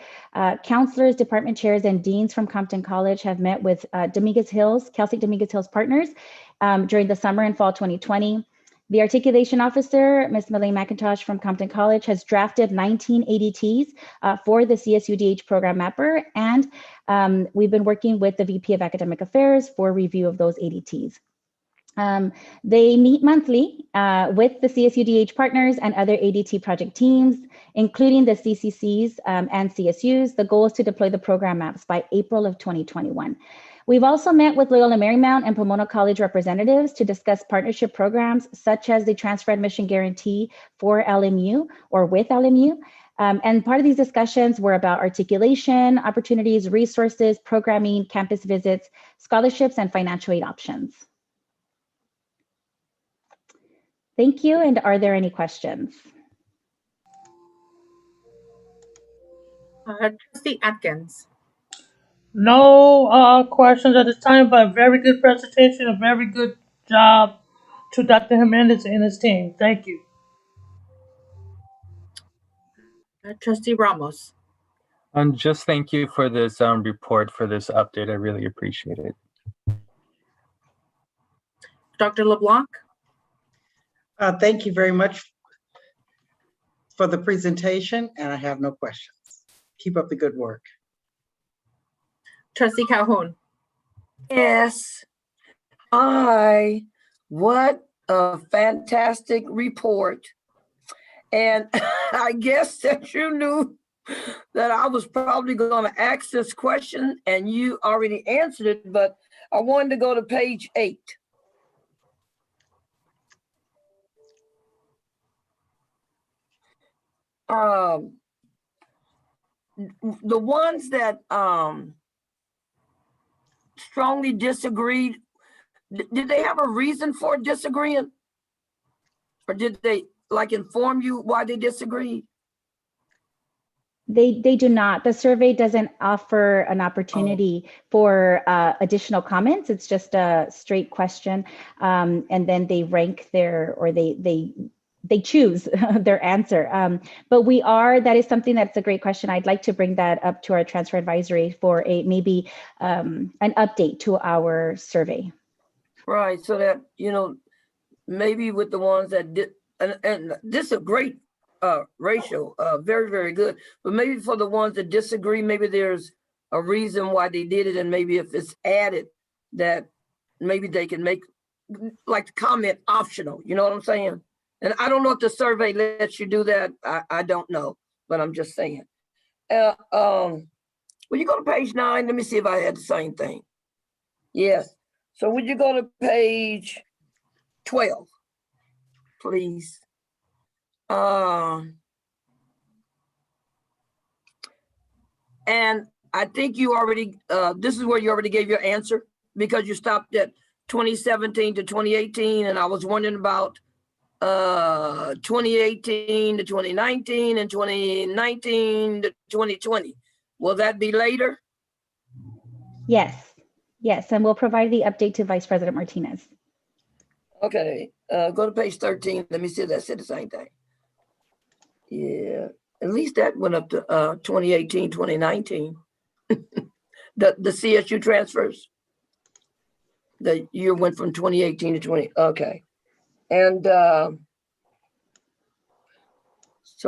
Counselors, department chairs, and deans from Compton College have met with Dominguez Hills, Cal State Dominguez Hills partners during the summer and fall 2020. The articulation officer, Ms. Melaine McIntosh from Compton College, has drafted 19 ADTs for the CSUDH Program Mapper, and we've been working with the VP of Academic Affairs for review of those ADTs. They meet monthly with the CSUDH partners and other ADT project teams, including the CCCs and CSUs. The goal is to deploy the program maps by April of 2021. We've also met with Loyola Marymount and Pomona College representatives to discuss partnership programs such as the Transfer Admission Guarantee for LMU or with LMU. And part of these discussions were about articulation, opportunities, resources, programming, campus visits, scholarships, and financial aid options. Thank you. And are there any questions? Trustee Atkins. No questions at this time, but very good presentation, a very good job to Dr. Jimenez and his team. Thank you. Trustee Ramos. And just thank you for this report, for this update. I really appreciate it. Dr. LeBlanc. Thank you very much for the presentation, and I have no questions. Keep up the good work. Trustee Calhoun. Yes. Hi. What a fantastic report. And I guess that you knew that I was probably going to ask this question and you already answered it, but I wanted to go to page 8. The ones that strongly disagreed, did they have a reason for disagreeing? Or did they like inform you why they disagreed? They do not. The survey doesn't offer an opportunity for additional comments. It's just a straight question. And then they rank their, or they choose their answer. But that is something that's a great question. I'd like to bring that up to our transfer advisory for maybe an update to our survey. Right, so that, maybe with the ones that did, and this is a great ratio, very, very good. But maybe for the ones that disagree, maybe there's a reason why they did it. And maybe if it's added, that maybe they can make like the comment optional, you know what I'm saying? And I don't know if the survey lets you do that. I don't know, but I'm just saying. When you go to page 9, let me see if I had the same thing. Yes. So would you go to page 12, please? And I think you already, this is where you already gave your answer because you stopped at 2017 to 2018. And I was wondering about 2018 to 2019 and 2019 to 2020. Will that be later? Yes, and we'll provide the update to Vice President Martinez. Okay, go to page 13. Let me see if that said the same thing. Yeah, at least that went up to 2018, 2019. The CSU transfers. The year went from 2018 to 20, okay. And so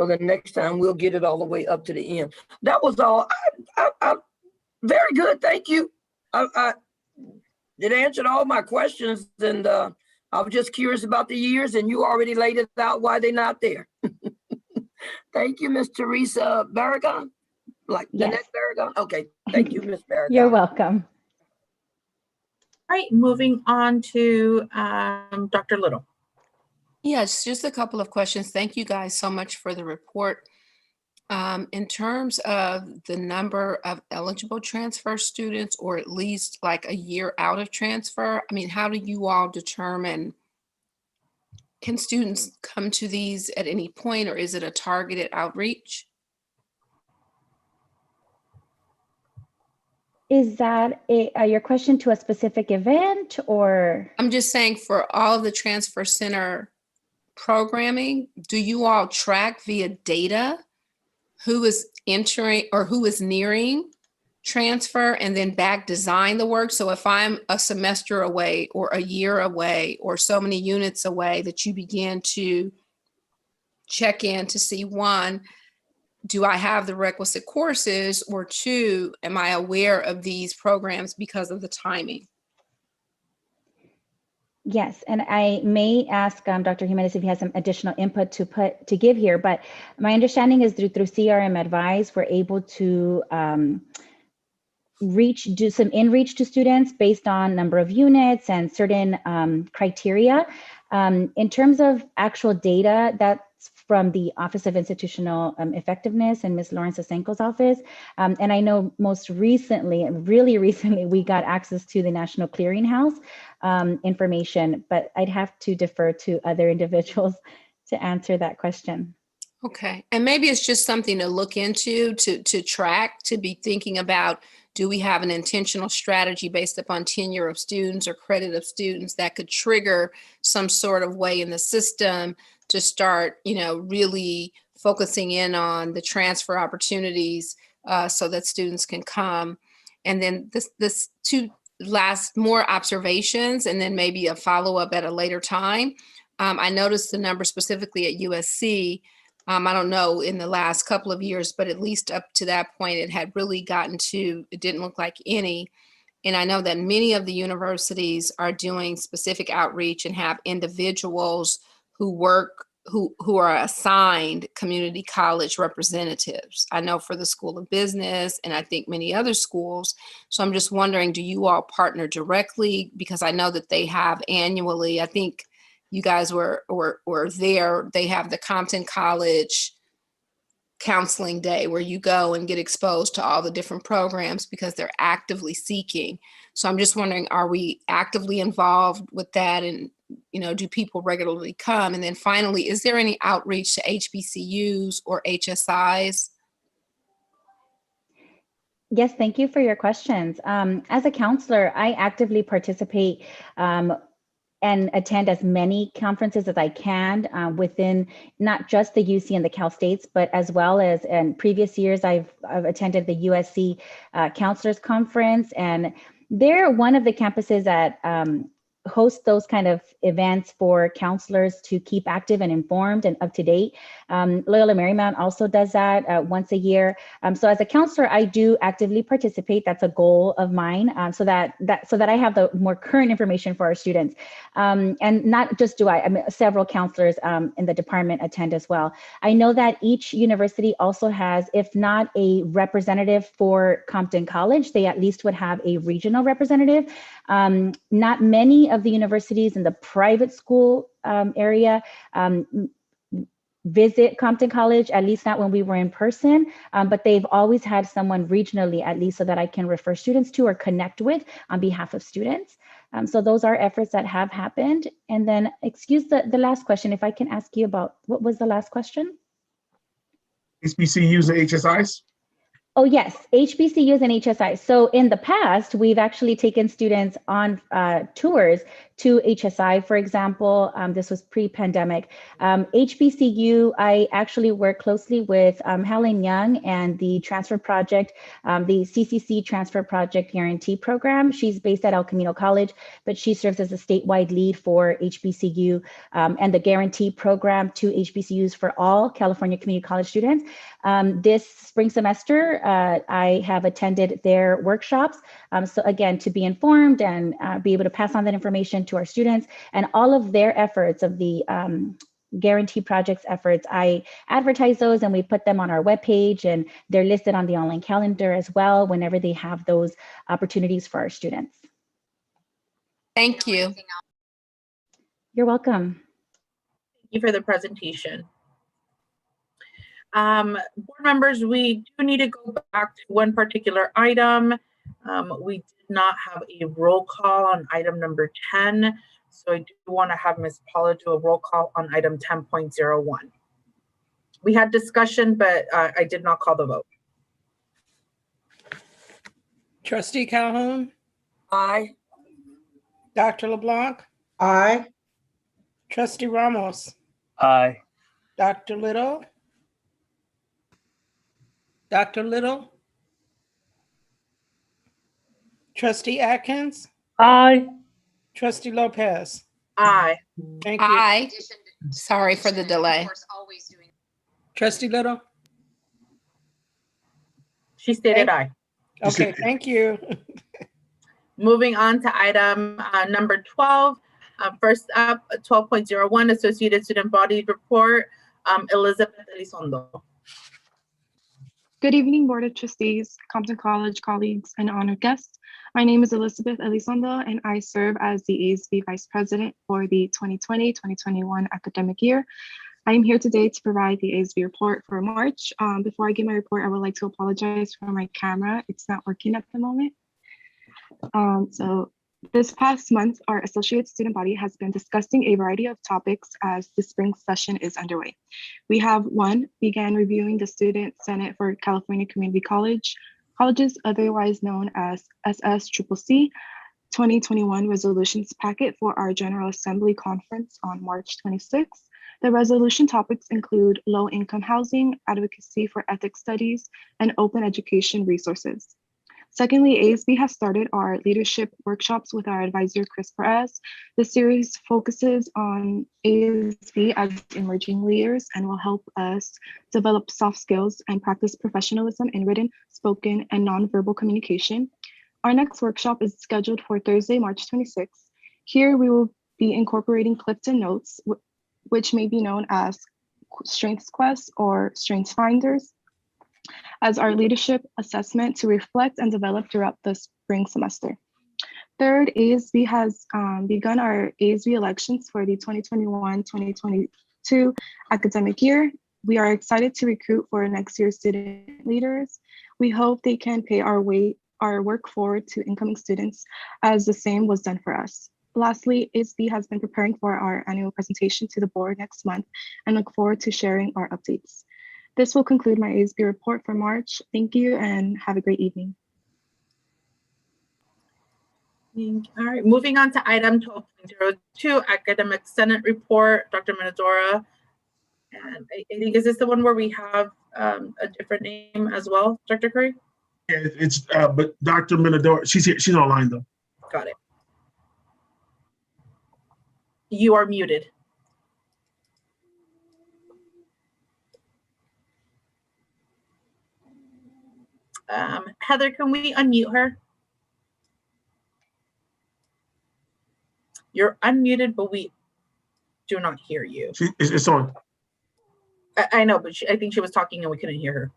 the next time we'll get it all the way up to the end. That was all. I very good, thank you. It answered all my questions, and I was just curious about the years, and you already laid it out why they're not there. Thank you, Ms. Teresa Barragan. Like Yes. Lynette Barragan. Okay, thank you, Ms. Barragan. You're welcome. All right, moving on to Dr. Little. Yes, just a couple of questions. Thank you guys so much for the report. In terms of the number of eligible transfer students, or at least like a year out of transfer, I mean, how do you all determine, can students come to these at any point, or is it a targeted outreach? Is that your question to a specific event, or? I'm just saying, for all of the transfer center programming, do you all track via data who is entering or who is nearing transfer, and then back design the work? So if I'm a semester away or a year away or so many units away, that you begin to check in to see, one, do I have the requisite courses, or two, am I aware of these programs because of the timing? Yes, and I may ask Dr. Jimenez if he has some additional input to give here, but my understanding is through CRM Advise, we're able to do some in-reach to students based on number of units and certain criteria. In terms of actual data, that's from the Office of Institutional Effectiveness and Ms. Lawrence Asenko's office. And I know most recently, really recently, we got access to the National Clearinghouse information, but I'd have to defer to other individuals to answer that question. Okay, and maybe it's just something to look into, to track, to be thinking about, do we have an intentional strategy based upon tenure of students or credit of students that could trigger some sort of way in the system to start, really focusing in on the transfer opportunities so that students can come. And then this two last more observations, and then maybe a follow-up at a later time. I noticed the number specifically at USC. I don't know in the last couple of years, but at least up to that point, it had really gotten to, it didn't look like any. And I know that many of the universities are doing specific outreach and have individuals who work, who are assigned community college representatives. I know for the School of Business, and I think many other schools. So I'm just wondering, do you all partner directly? Because I know that they have annually, I think you guys were there, they have the Compton College Counseling Day where you go and get exposed to all the different programs because they're actively seeking. So I'm just wondering, are we actively involved with that? And, do people regularly come? And then finally, is there any outreach to HBCUs or HSIs? Yes, thank you for your questions. As a counselor, I actively participate and attend as many conferences as I can within not just the UC and the Cal States, but as well as in previous years, I've attended the USC Counselors Conference, and they're one of the campuses that host those kind of events for counselors to keep active and informed and up to date. Loyola Marymount also does that once a year. So as a counselor, I do actively participate. That's a goal of mine, so that I have the more current information for our students. And not just do I mean, several counselors in the department attend as well. I know that each university also has, if not a representative for Compton College, they at least would have a regional representative. Not many of the universities in the private school area visit Compton College, at least not when we were in person, but they've always had someone regionally, at least so that I can refer students to or connect with on behalf of students. So those are efforts that have happened. And then, excuse the last question, if I can ask you about, what was the last question? HBCUs and HSIs? Oh, yes, HBCUs and HSI. So in the past, we've actually taken students on tours to HSI, for example. This was pre-pandemic. HBCU, I actually work closely with Helen Young and the Transfer Project, the CCC Transfer Project Guarantee Program. She's based at El Camino College, but she serves as a statewide lead for HBCU and the Guarantee Program to HBCUs for all California community college students. This spring semester, I have attended their workshops. So again, to be informed and be able to pass on that information to our students, and all of their efforts of the Guarantee Project's efforts, I advertise those and we put them on our webpage, and they're listed on the online calendar as well whenever they have those opportunities for our students. Thank you. You're welcome. Thank you for the presentation. Board members, we do need to go back to one particular item. We did not have a roll call on item number 10. So I do want to have Ms. Paula do a roll call on item 10.01. We had discussion, but I did not call the vote. Trustee Calhoun, Aye. Dr. LeBlanc, Aye. Trustee Ramos, Aye. Dr. Little, Dr. Little, Trustee Atkins, Aye. Trustee Lopez. Aye. Thank you. Aye. Sorry for the delay. Trustee Little. She stated aye. Okay, thank you. Moving on to item number 12. First up, 12.01, Associated Student Body Report, Elizabeth Elizondo. Good evening, Board of Trustees, Compton College colleagues, and honored guests. My name is Elizabeth Elizondo, and I serve as the ASB Vice President for the 2020-2021 academic year. I am here today to provide the ASB report for March. Before I give my report, I would like to apologize for my camera. It's not working at the moment. So this past month, our associate student body has been discussing a variety of topics as the spring session is underway. We have began reviewing the Student Senate for California Community Colleges, otherwise known as SSCCC 2021 resolutions packet for our General Assembly conference on March 26th. The resolution topics include low-income housing, advocacy for ethics studies, and open education resources. Secondly, ASB has started our leadership workshops with our advisor, Chris Perez. The series focuses on ASB as emerging leaders and will help us develop soft skills and practice professionalism in written, spoken, and nonverbal communication. Our next workshop is scheduled for Thursday, March 26th. Here we will be incorporating Clifton Notes, which may be known as Strengths Quest or Strengths Finders, as our leadership assessment to reflect and develop throughout the spring semester. Third, ASB has begun our ASB elections for the 2021-2022 academic year. We are excited to recruit for next year's student leaders. We hope they can pay our work forward to incoming students as the same was done for us. Lastly, ASB has been preparing for our annual presentation to the board next month and look forward to sharing our updates. This will conclude my ASB report for March. Thank you and have a great evening. All right, moving on to item 12.02, Academic Senate Report, Dr. Minadora. And I think, is this the one where we have a different name as well, Dr. Curry? Yeah, it's, but Dr. Minadora, she's here, she's online though. Got it. You are muted. Heather, can we unmute her? You're unmuted, but we do not hear you. It's on. I know, but I think she was talking and we couldn't hear her.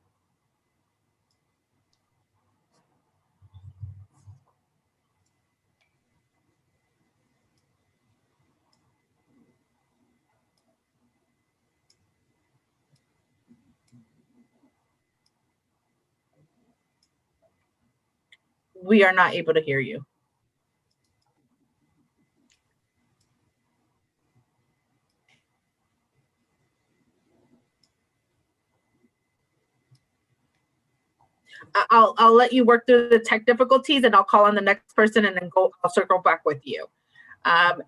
We are not able to hear you. I'll let you work through the tech difficulties and I'll call on the next person and then I'll circle back with you.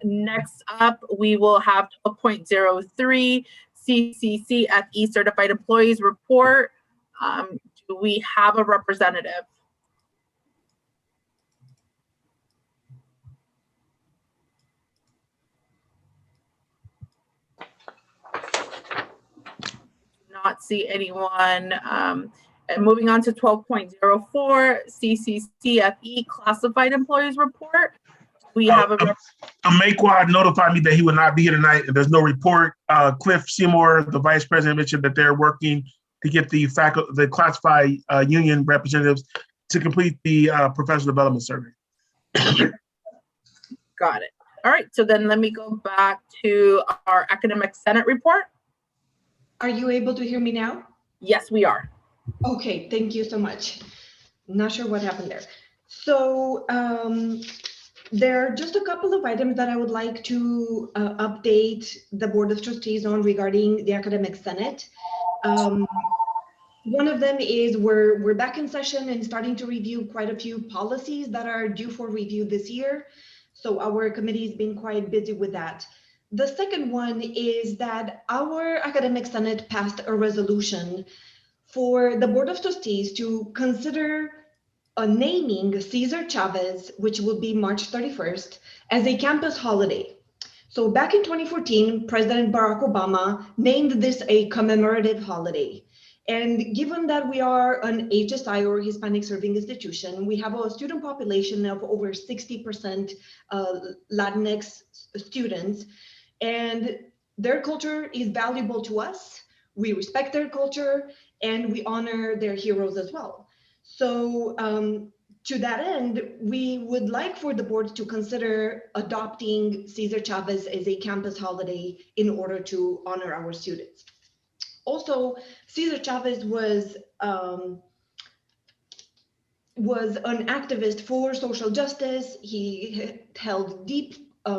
Next up, we will have 12.03 CCCFE Certified Employees Report. Do we have a representative? Not see anyone. And moving on to 12.04, CCCFE Classified Employees Report. We have a Maquad notified me that he would not be here tonight, and there's no report. Cliff Seymour, the vice president, mentioned that they're working to get the classified union representatives to complete the professional development survey. Got it. All right, so then let me go back to our Academic Senate report. Are you able to hear me now? Yes, we are. Okay, thank you so much. Not sure what happened there. So there are just a couple of items that I would like to update the Board of Trustees on regarding the Academic Senate. One of them is we're back in session and starting to review quite a few policies that are due for review this year. So our committee has been quite busy with that. The second one is that our Academic Senate passed a resolution for the Board of Trustees to consider naming Cesar Chavez, which will be March 31st, as a campus holiday. So back in 2014, President Barack Obama named this a commemorative holiday. And given that we are an HSI or Hispanic Serving Institution, we have a student population of over 60% Latinx students, and their culture is valuable to us. We respect their culture and we honor their heroes as well. So to that end, we would like for the board to consider adopting Cesar Chavez as a campus holiday in order to honor our students. Also, Cesar Chavez was an activist for social justice. He held deep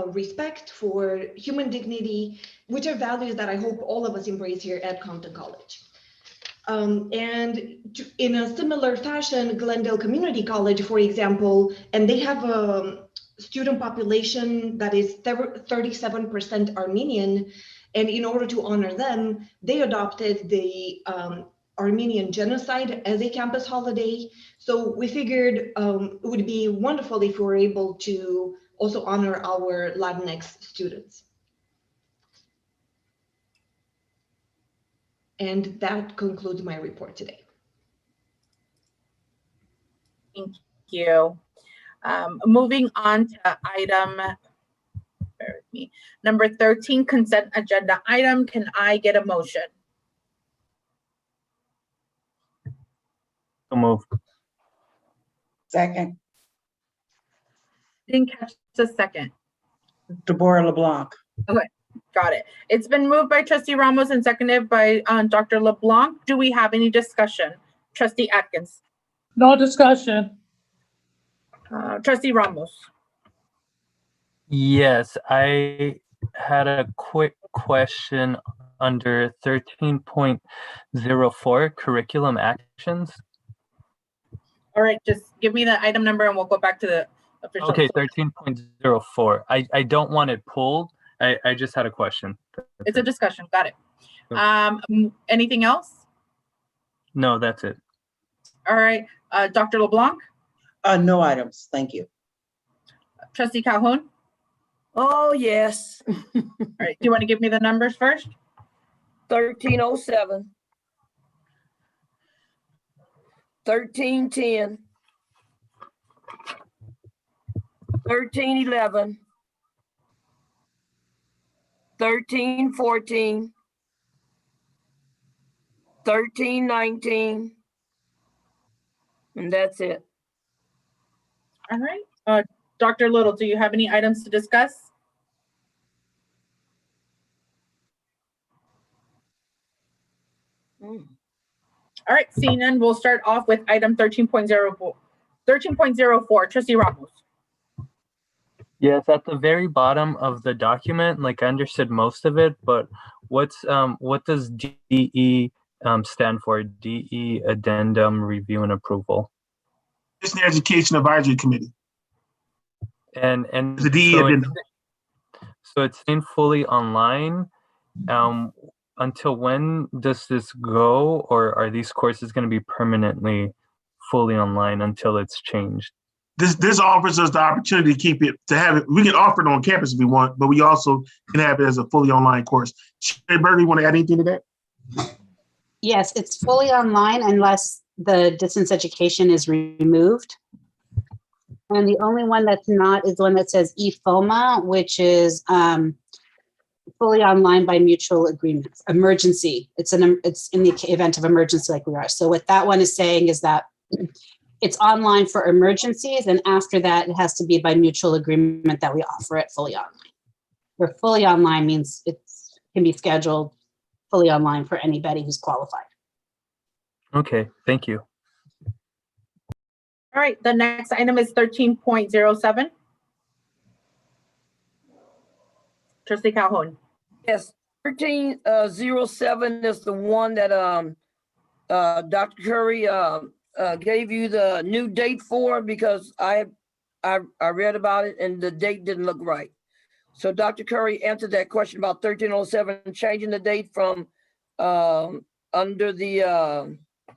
respect for human dignity, which are values that I hope all of us embrace here at Compton College. In a similar fashion, Glendale Community College, for example, and they have a student population that is 37% Armenian. And in order to honor them, they adopted the Armenian genocide as a campus holiday. So we figured it would be wonderful if we were able to also honor our Latinx students. And that concludes my report today. Thank you. Moving on to item, bear with me, number 13, consent agenda item. Can I get a motion? So move. Second. Didn't catch the second. Deborah LeBlanc. Okay, got it. It's been moved by Trustee Ramos and seconded by Dr. LeBlanc. Do we have any discussion? Trustee Atkins. No discussion. Trustee Ramos. Yes, I had a quick question under 13.04 curriculum actions. All right, just give me the item number and we'll go back to the official. Okay, 13.04. I don't want it pulled. I just had a question. It's a discussion. Got it. Anything else? No, that's it. All right, Dr. LeBlanc. No items. Thank you. Trustee Calhoun. Oh, yes. All right, do you want to give me the numbers first? 1307. 1310. 1311. 1314. 1319. And that's it. All right. Dr. Little, do you have any items to discuss? All right, seeing none, we'll start off with item 13.04. 13.04, Trustee Ramos. Yes, at the very bottom of the document, like I understood most of it, but what does DE stand for? DE Addendum Review and Approval. It's the Education Advisory Committee. And the DE addendum. So it's in fully online. Until when does this go, or are these courses going to be permanently fully online until it's changed? This offers us the opportunity to keep it, to have it. We can offer it on campus if we want, but we also can have it as a fully online course. Sherry Berger, you want to add anything to that? Yes, it's fully online unless the distance education is removed. And the only one that's not is the one that says eFOMA, which is fully online by mutual agreements. Emergency. It's in the event of emergency like we are. So what that one is saying is that it's online for emergencies, and after that, it has to be by mutual agreement that we offer it fully online. Where fully online means it can be scheduled fully online for anybody who's qualified. Okay, thank you. All right, the next item is 13.07. Trustee Calhoun. Yes, 1307 is the one that Dr. Curry gave you the new date for, because I read about it and the date didn't look right. So Dr. Curry answered that question about 1307, changing the date from under the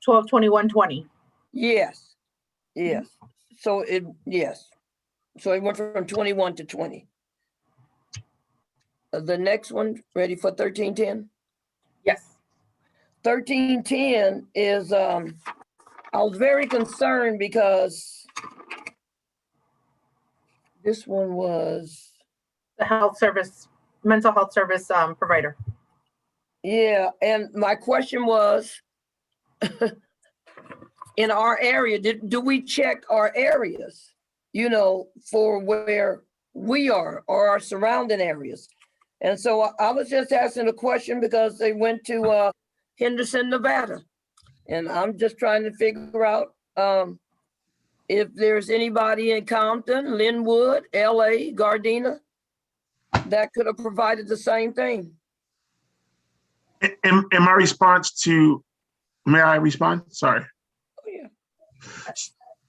12/21/20. Yes, yes. So it went from 21 to 20. The next one, ready for 1310? Yes. 1310 is, I was very concerned because this one was the health service, mental health service provider. Yeah, and my question was, in our area, do we check our areas, for where we are or our surrounding areas? And so I was just asking a question because they went to Henderson, Nevada. And I'm just trying to figure out if there's anybody in Compton, Linwood, LA, Gardena, that could have provided the same thing. And my response to, may I respond? Sorry. Oh, yeah.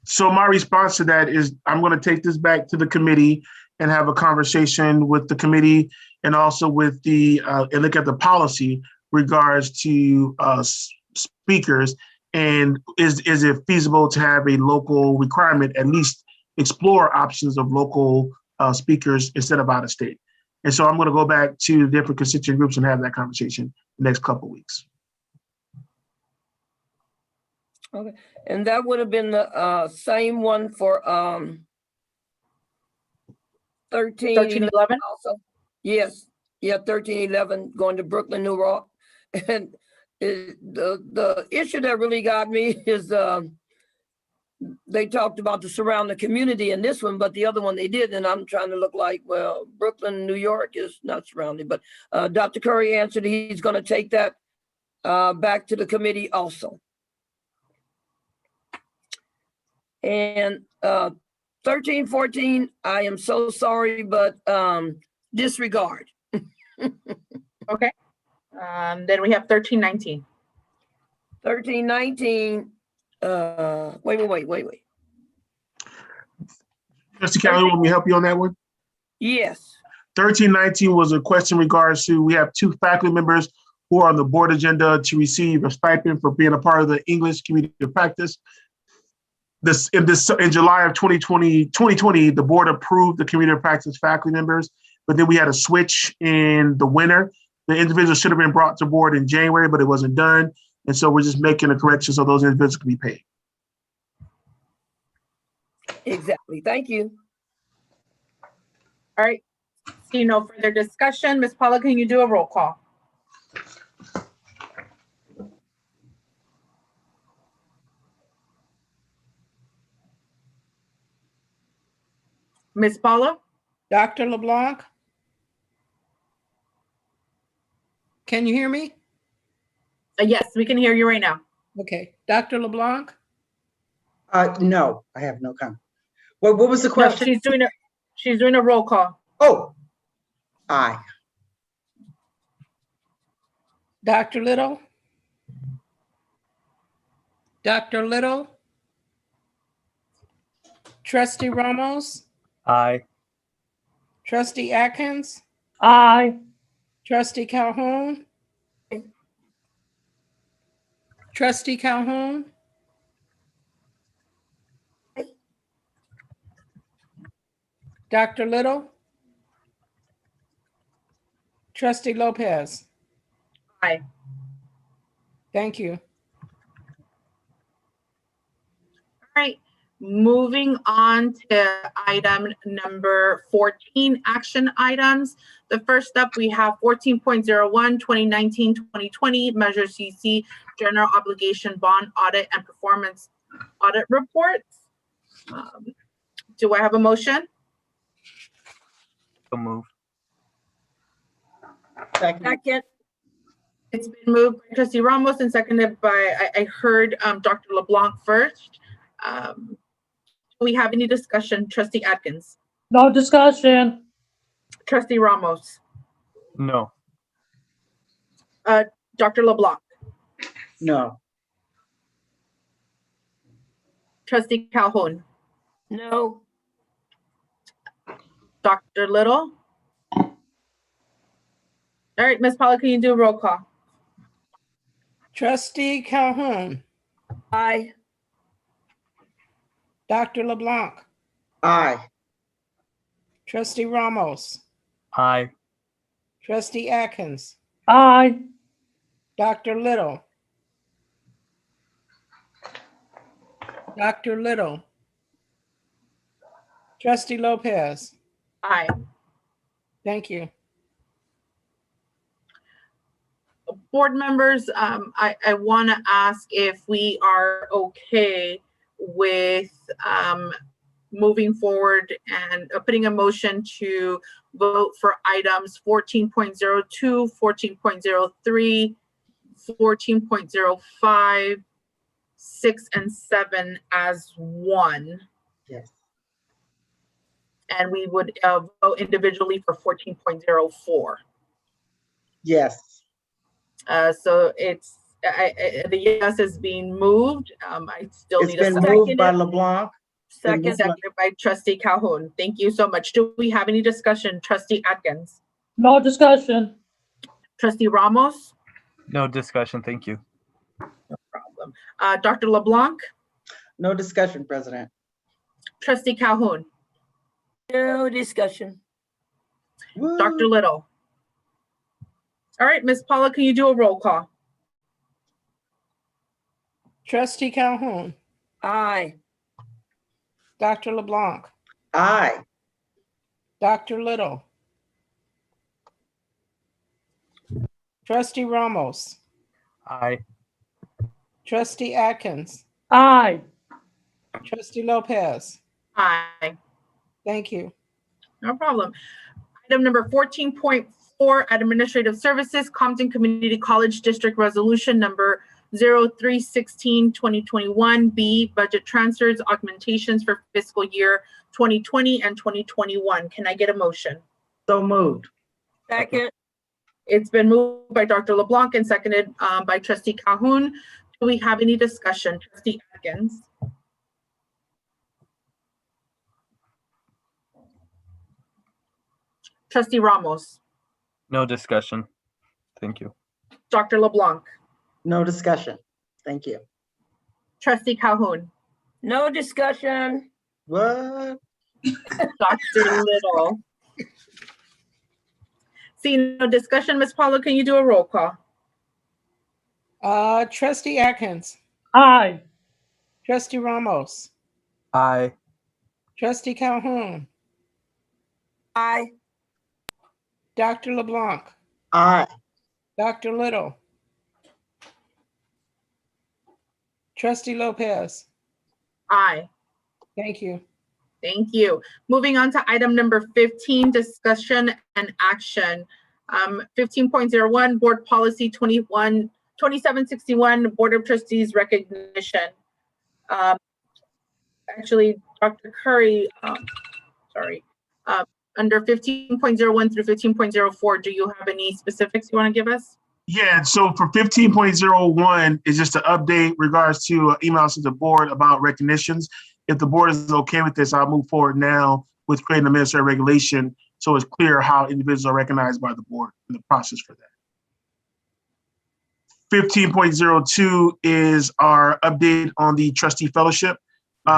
So my response to that is I'm going to take this back to the committee and have a conversation with the committee and also with and look at the policy regards to speakers. And is it feasible to have a local requirement, at least explore options of local speakers instead of out of state? And so I'm going to go back to different constituent groups and have that conversation the next couple of weeks. Okay, and that would have been the same one for 1311 also. Yes, yeah, 1311 going to Brooklyn, New York. And the issue that really got me is they talked about the surrounding community in this one, but the other one they did, and I'm trying to look like, well, Brooklyn, New York is not surrounded, but Dr. Curry answered he's going to take that back to the committee also. And 1314, I am so sorry, but disregard. Okay. Then we have 1319. 1319, wait. Mr. Kelly, want me to help you on that one? Yes. 1319 was a question in regards to, we have 2 faculty members who are on the board agenda to receive a stipend for being a part of the English community of practice. In July of 2020, the board approved the community of practice faculty members, but then we had a switch in the winter. The individual should have been brought to board in January, but it wasn't done. And so we're just making a correction so those individuals can be paid. Exactly. Thank you. All right. See no further discussion. Ms. Paula, can you do a roll call? Ms. Paula? Dr. LeBlanc? Can you hear me? Yes, we can hear you right now. Okay. Dr. LeBlanc? No, I have no comment. What was the question? No, she's doing a roll call. Oh, aye. Dr. Little? Dr. Little? Trustee Ramos? Aye. Trustee Atkins? Aye. Trustee Calhoun? Trustee Calhoun? Dr. Little? Trustee Lopez? Aye. Thank you. right, moving on to item number 14, action items. The first up, we have 14.01, 2019-2020 Measure CC General Obligation Bond Audit and Performance Audit Reports. Do I have a motion? So moved. Second. It's been moved by Trustee Ramos and seconded by, I heard Dr. LeBlanc first. Do we have any discussion? Trustee Atkins. No discussion. Trustee Ramos. No. Dr. LeBlanc. No. Trustee Calhoun. No. Dr. Little. All right, Ms. Paula, can you do a roll call? Trustee Calhoun, Aye. Dr. LeBlanc, Aye. Trustee Ramos, Aye. Trustee Atkins, Aye. Dr. Little, Dr. Little, Trustee Lopez. Aye. Thank you. Board members, I want to ask if we are okay with moving forward and putting a motion to vote for items 14.02, 14.03, 14.05, 6, and 7 as one. Yes. And we would vote individually for 14.04. Yes. So it's the yes is being moved. I still It's need a been second. moved by LeBlanc. Second. Seconded by Trustee Calhoun. Thank you so much. Do we have any discussion? Trustee Atkins. No discussion. Trustee Ramos. No discussion. Thank you. No problem. Dr. LeBlanc. No discussion, President. Trustee Calhoun. No discussion. Woo. Dr. Little. All right, Ms. Paula, can you do a roll call? Trustee Calhoun, Aye. Dr. LeBlanc, Aye. Dr. Little, Trustee Ramos, Aye. Trustee Atkins, Aye. Trustee Lopez. Aye. Thank you. No problem. Item number 14.4, Administrative Services, Compton Community College District Resolution number 0316-2021B, budget transfers, augmentations for fiscal year 2020 and 2021. Can I get a motion? So moved. Second. It's been moved by Dr. LeBlanc and seconded by Trustee Calhoun. Do we have any discussion? Trustee Atkins. Trustee Ramos. No discussion. Thank you. Dr. LeBlanc. No discussion. Thank you. Trustee Calhoun. No discussion. What? Dr. Little. Seeing no discussion, Ms. Paula, can you do a roll call? Trustee Atkins, Aye. Trustee Ramos, Aye. Trustee Calhoun, Aye. Dr. LeBlanc, Aye. Dr. Little, Trustee Lopez. Aye. Thank you. Thank you. Moving on to item number 15, discussion and action. 15.01, Board Policy 2761, Board of Trustees recognition. Actually, Dr. Curry, under 15.01 through 15.04, do you have any specifics you want to give us? Yeah, so for 15.01 is just an update regards to emails to the board about recognitions. If the board is okay with this, I'll move forward now with creating a administrative regulation so it's clear how individuals are recognized by the board and the process for that. 15.02 is our update on the trustee fellowship.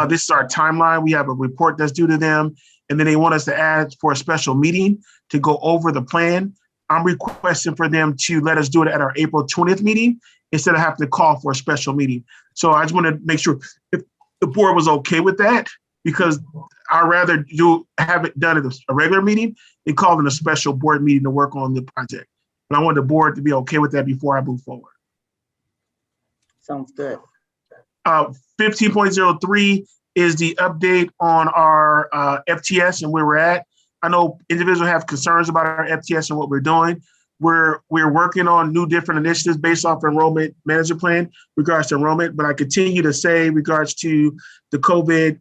This is our timeline. We have a report that's due to them, and then they want us to add for a special meeting to go over the plan. I'm requesting for them to let us do it at our April 20th meeting instead of having to call for a special meeting. So I just want to make sure the board was okay with that because I'd rather have it done at a regular meeting than calling a special board meeting to work on the project. But I want the board to be okay with that before I move forward. Sounds good. 15.03 is the update on our FTS and where we're at. I know individuals have concerns about our FTS and what we're doing. We're working on new different initiatives based off enrollment management plan regards to enrollment, but I continue to say regards to the COVID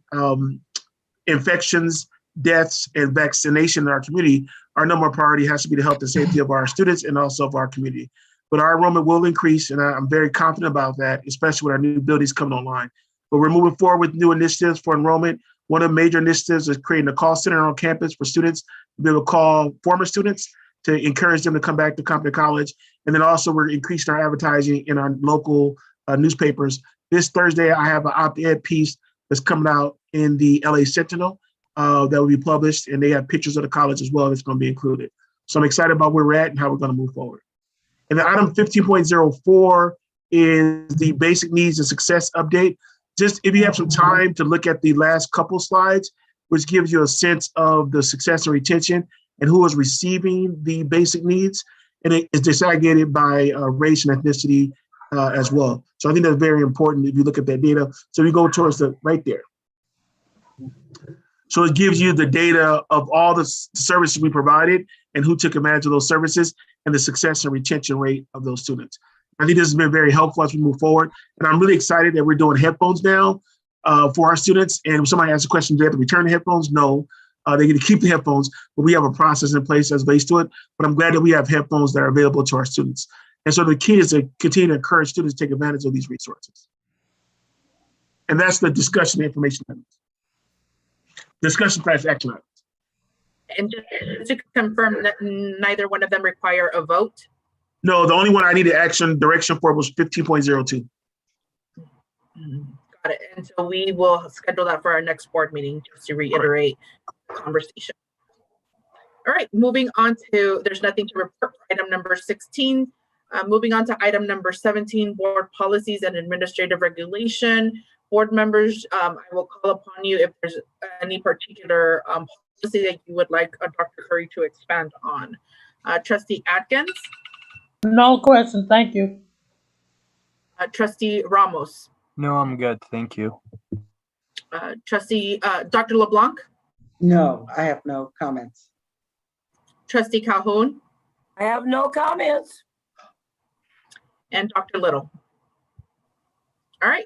infections, deaths, and vaccination in our community, our number one priority has to be the health and safety of our students and also of our community. But our enrollment will increase, and I'm very confident about that, especially with our new buildings coming online. But we're moving forward with new initiatives for enrollment. One of the major initiatives is creating a call center on campus for students to be able to call former students to encourage them to come back to Compton College. And then also we're increasing our advertising in our local newspapers. This Thursday, I have an op-ed piece that's coming out in the LA Sentinel that will be published, and they have pictures of the college as well that's going to be included. So I'm excited about where we're at and how we're going to move forward. And then item 15.04 is the basic needs and success update. Just if you have some time to look at the last couple slides, which gives you a sense of the success and retention and who is receiving the basic needs. And it is disaggregated by race and ethnicity as well. So I think that's very important if you look at that data. So we go towards the right there. So it gives you the data of all the services we provided and who took advantage of those services and the success and retention rate of those students. I think this has been very helpful as we move forward. And I'm really excited that we're doing headphones now for our students. And if somebody asks a question, do they have to return the headphones? No, they get to keep the headphones, but we have a process in place as based to it. But I'm glad that we have headphones that are available to our students. And so the key is to continue to encourage students to take advantage of these resources. And that's the discussion information items. Discussion / action items. And just to confirm that neither one of them require a vote? No, the only one I needed action direction for was 15.02. Got it. And so we will schedule that for our next board meeting just to reiterate the conversation. All right, moving on to, there's nothing to report for item number 16. Moving on to item number 17, board policies and administrative regulation. Board members, I will call upon you if there's any particular policy that you would like Dr. Curry to expand on. Trustee Atkins? No question, thank you. Trustee Ramos? No, I'm good. Thank you. Trustee Dr. LeBlanc? No, I have no comments. Trustee Calhoun? I have no comments. And Dr. Little? All right.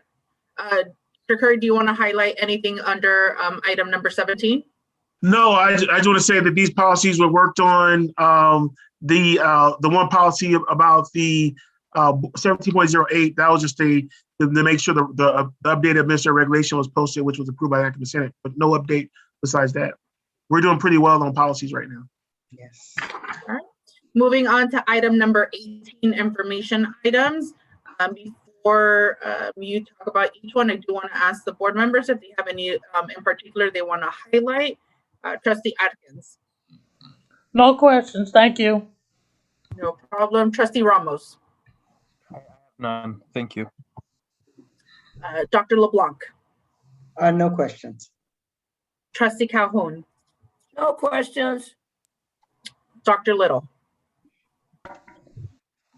Dr. Curry, do you want to highlight anything under item number 17? No, I just want to say that these policies were worked on. The one policy about the 17.08, that was just to make sure the updated administrative regulation was posted, which was approved by the Academic Senate, but no update besides that. We're doing pretty well on policies right now. Yes. All right. Moving on to item number 18, information items. Before you talk about each one, I do want to ask the board members if they have any in particular they want to highlight. Trustee Atkins. No questions, thank you. No problem. Trustee Ramos. None. Thank you. Dr. LeBlanc. No questions. Trustee Calhoun. No questions. Dr. Little.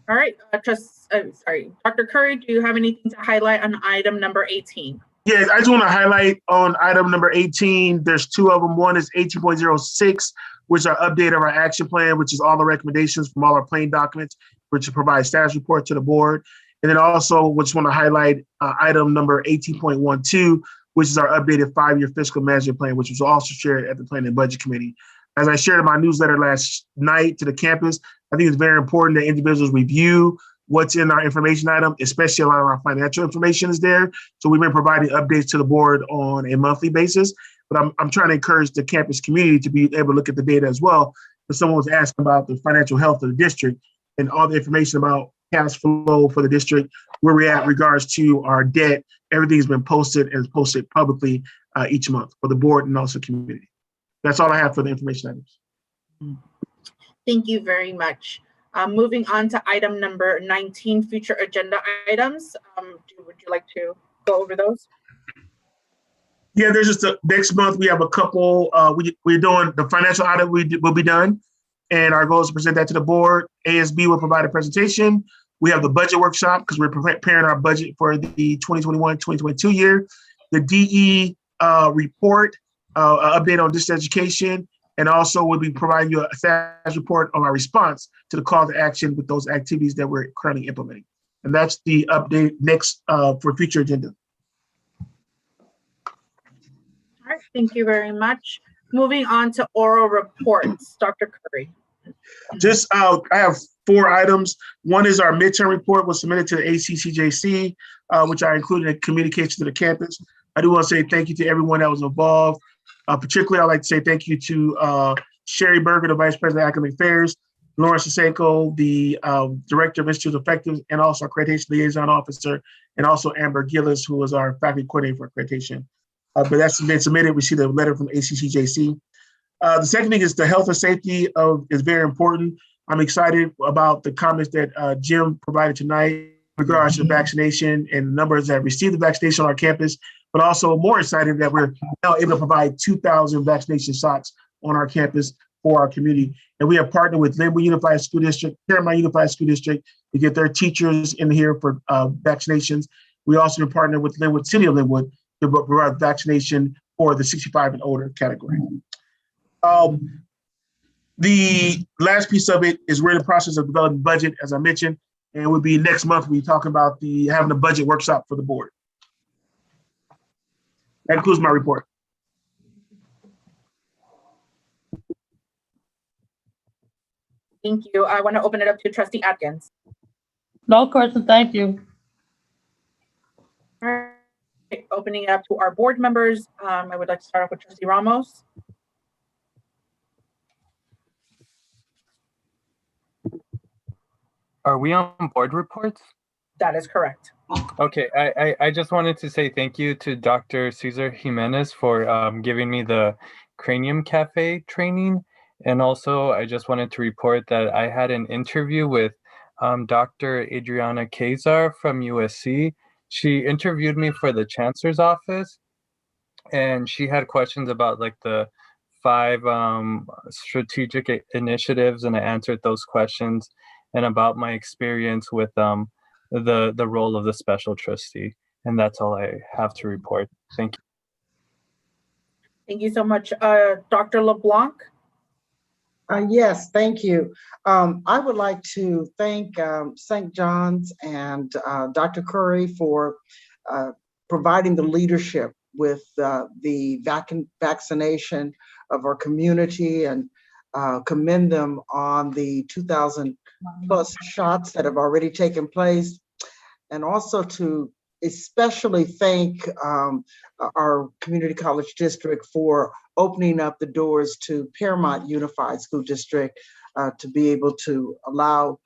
All right, Dr. Curry, do you have anything to highlight on item number 18? Yes, I just want to highlight on item number 18, there's two of them. One is 18.06, which are update of our action plan, which is all the recommendations from all our plain documents, which provide status report to the board. And then also, we just want to highlight item number 18.12, which is our updated 5-year fiscal management plan, which was also shared at the Planning and Budget Committee. As I shared in my newsletter last night to the campus, I think it's very important that individuals review what's in our information item, especially a lot of our financial information is there. So we've been providing updates to the board on a monthly basis, but I'm trying to encourage the campus community to be able to look at the data as well. If someone was asking about the financial health of the district and all the information about cash flow for the district, where we're at regards to our debt, everything's been posted and posted publicly each month for the board and also community. That's all I have for the information items. Thank you very much. Moving on to item number 19, future agenda items. Would you like to go over those? Yeah, there's just next month we have a couple. We're doing the financial audit. Will be done, and our goal is to present that to the board. ASB will provide a presentation. We have the budget workshop because we're preparing our budget for the 2021-2022 year. The DE report, update on distance education, and also we'll be providing you a status report on our response to the call to action with those activities that we're currently implementing. And that's the update next for future agenda. All right, thank you very much. Moving on to oral reports, Dr. Curry. Just, I have 4 items. One is our midterm report was submitted to the ACCJC, which I included in communication to the campus. I do want to say thank you to everyone that was involved. Particularly, I'd like to say thank you to Sherry Berger, the Vice President of Academic Affairs, Lawrence Siseko, the Director of Institute Effectiveness, and also Accreditation Liaison Officer, and also Amber Gillis, who was our Faculty Coordinator for Accreditation. But that's been submitted. We see the letter from ACCJC. The second thing is the health and safety is very important. I'm excited about the comments that Jim provided tonight in regards to vaccination and the numbers that received the vaccination on our campus, but also more excited that we're now able to provide 2,000 vaccination shots on our campus for our community. And we have partnered with Linwood Unified School District, Paramount Unified School District to get their teachers in here for vaccinations. We also partnered with Linwood, City of Linwood, to provide vaccination for the 65 and older category. The last piece of it is we're in the process of developing budget, as I mentioned, and it would be next month we talk about having a budget workshop for the board. That concludes my report. Thank you. I want to open it up to Trustee Atkins. No question, thank you. All right, opening it up to our board members. I would like to start off with Trustee Ramos. Are we on board reports? That is correct. Okay, I just wanted to say thank you to Dr. Cesar Jimenez for giving me the Cranium Cafe training. And also, I just wanted to report that I had an interview with Dr. Adriana Kazar from USC. She interviewed me for the Chancellor's office, and she had questions about like the 5 strategic initiatives, and I answered those questions, and about my experience with the role of the special trustee. And that's all I have to report. Thank you. Thank you so much. Dr. LeBlanc? Yes, thank you. I would like to thank St. John's and Dr. Curry for providing the leadership with the vaccination of our community, and commend them on the 2,000 plus shots that have already taken place. And also to especially thank our community college district for opening up the doors to Paramount Unified School District to be able to allow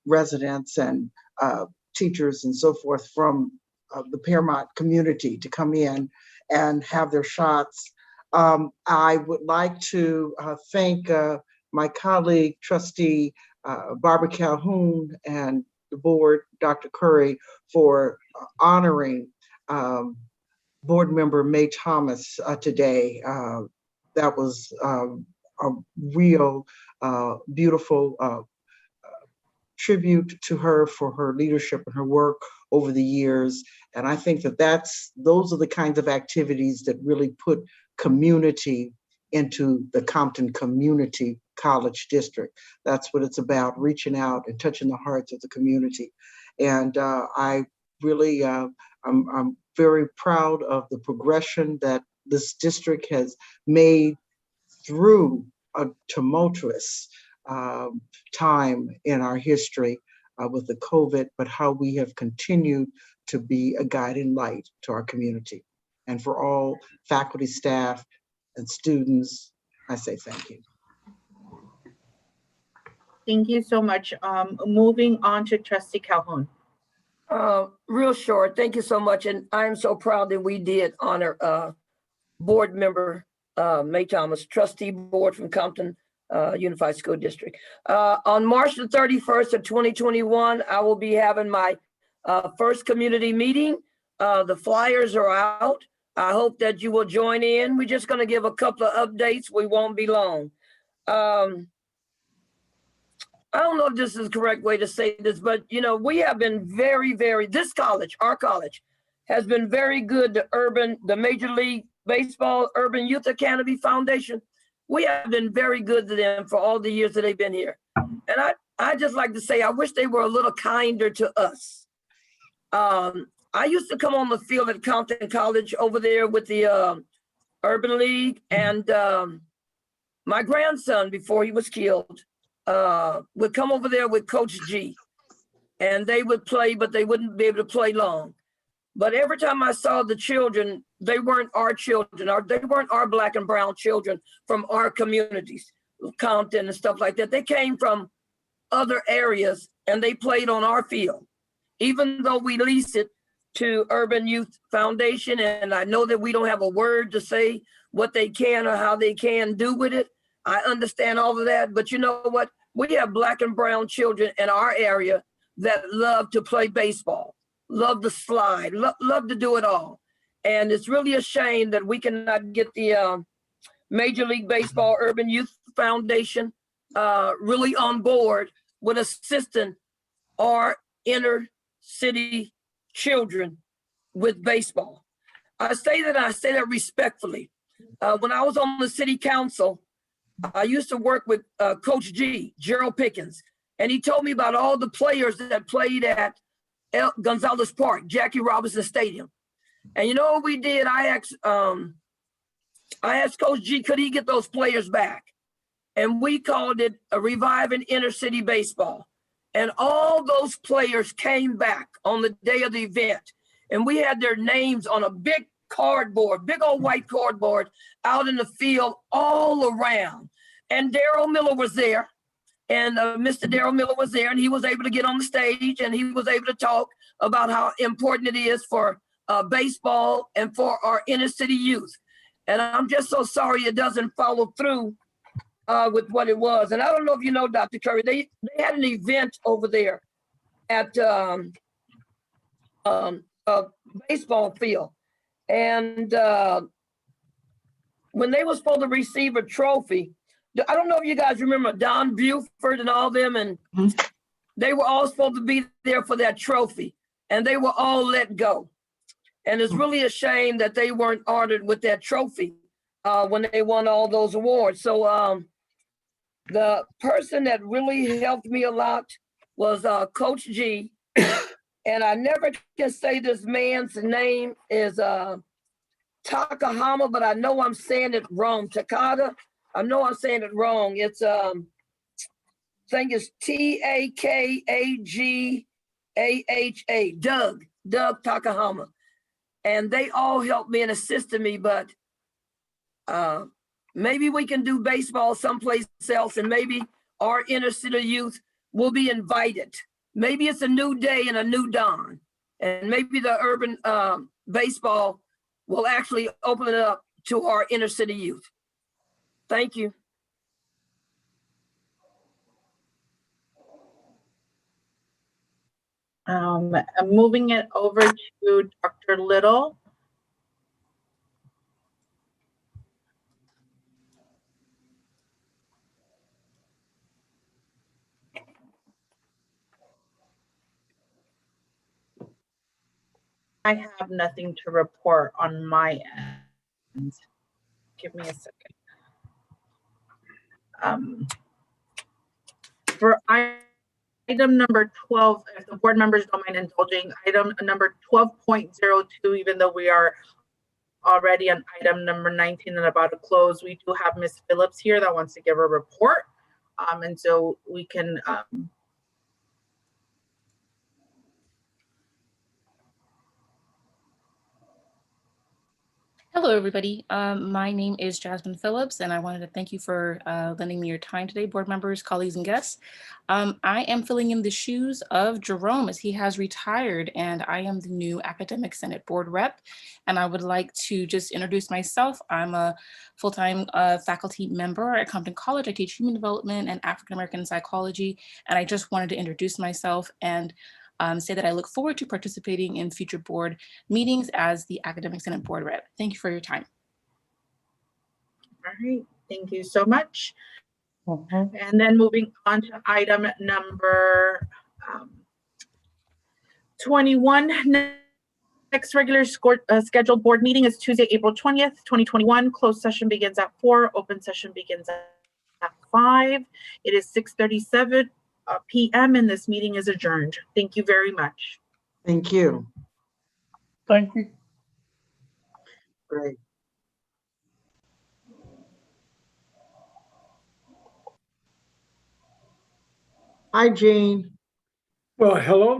residents and teachers and so forth from the Paramount community to come in and have their shots. I would like to thank my colleague, Trustee Barbara Calhoun, and the board, Dr. Curry, for honoring board member May Thomas today. That was a real beautiful tribute to her for her leadership and her work over the years. And I think that those are the kinds of activities that really put community into the Compton Community College District. That's what it's about, reaching out and touching the hearts of the community. And I really, I'm very proud of the progression that this district has made through a tumultuous time in our history with the COVID, but how we have continued to be a guiding light to our community. And for all faculty, staff, and students, I say thank you. Thank you so much. Moving on to Trustee Calhoun. Real short, thank you so much. And I'm so proud that we did honor board member May Thomas, trustee board from Compton Unified School District. On March the 31st of 2021, I will be having my first community meeting. The flyers are out. I hope that you will join in. We're just going to give a couple of updates. We won't be long. I don't know if this is the correct way to say this, but you know, we have been this college, our college, has been very good to the Major League Baseball Urban Youth Academy Foundation. We have been very good to them for all the years that they've been here. And I just like to say, I wish they were a little kinder to us. I used to come on the field at Compton College over there with the Urban League, and my grandson, before he was killed, would come over there with Coach G, and they would play, but they wouldn't be able to play long. But every time I saw the children, they weren't our children, they weren't our Black and brown children from our communities, Compton and stuff like that. They came from other areas and they played on our field, even though we lease it to Urban Youth Foundation. And I know that we don't have a word to say what they can or how they can do with it. I understand all of that, but you know what? We have Black and brown children in our area that love to play baseball, love to slide, love to do it all. And it's really a shame that we cannot get the Major League Baseball Urban Youth Foundation really on board with assisting our inner city children with baseball. I say that respectfully. When I was on the city council, I used to work with Coach G, Gerald Pickens, and he told me about all the players that played at Gonzalez Park, Jackie Robinson Stadium. And you know what we did? I asked Coach G, could he get those players back? And we called it a Reviving Inner City Baseball. And all those players came back on the day of the event. And we had their names on a big cardboard, big old white cardboard out in the field all around. And Daryl Miller was there. And Mr. Daryl Miller was there, and he was able to get on the stage and he was able to talk about how important it is for baseball and for our inner city youth. And I'm just so sorry it doesn't follow through with what it was. And I don't know if you know, Dr. Curry, they had an event over there at a baseball field. And when they were supposed to receive a trophy, I don't know if you guys remember Don Buford and all them, and they were all supposed to be there for that trophy, and they were all let go. And it's really a shame that they weren't honored with that trophy when they won all those awards. So the person that really helped me a lot was Coach G. And I never can say this man's name is Takahama, but I know I'm saying it wrong. Takada. I know I'm saying it wrong. It's I think it's Takagaha, Doug Takahama. And they all helped me and assisted me, but maybe we can do baseball someplace else, and maybe our inner city youth will be invited. Maybe it's a new day and a new dawn, and maybe the urban baseball will actually open it up to our inner city youth. Thank you. I'm moving it over to Dr. Little. I have nothing to report on my end. Give me a second. For item number 12, if the board members don't mind indulging, item number 12.02, even though we are already on item number 19 and about to close, we do have Ms. Phillips here that wants to give a report. And so we can Hello, everybody. My name is Jasmine Phillips, and I wanted to thank you for lending me your time today, board members, colleagues, and guests. I am filling in the shoes of Jerome as he has retired, and I am the new Academic Senate Board Rep. And I would like to just introduce myself. I'm a full-time faculty member at Compton College. I teach human development and African American psychology, and I just wanted to introduce myself and say that I look forward to participating in future board meetings as the Academic Senate Board Rep. Thank you for your time. All right, thank you so much. And then moving on to item number 21. Next regular scheduled board meeting is Tuesday, April 20th, 2021. Closed session begins at 4. Open session begins at 5. It is 6:37 p.m. and this meeting is adjourned. Thank you very much. Thank you. Thank you. Great. Hi, Jean. Well, hello,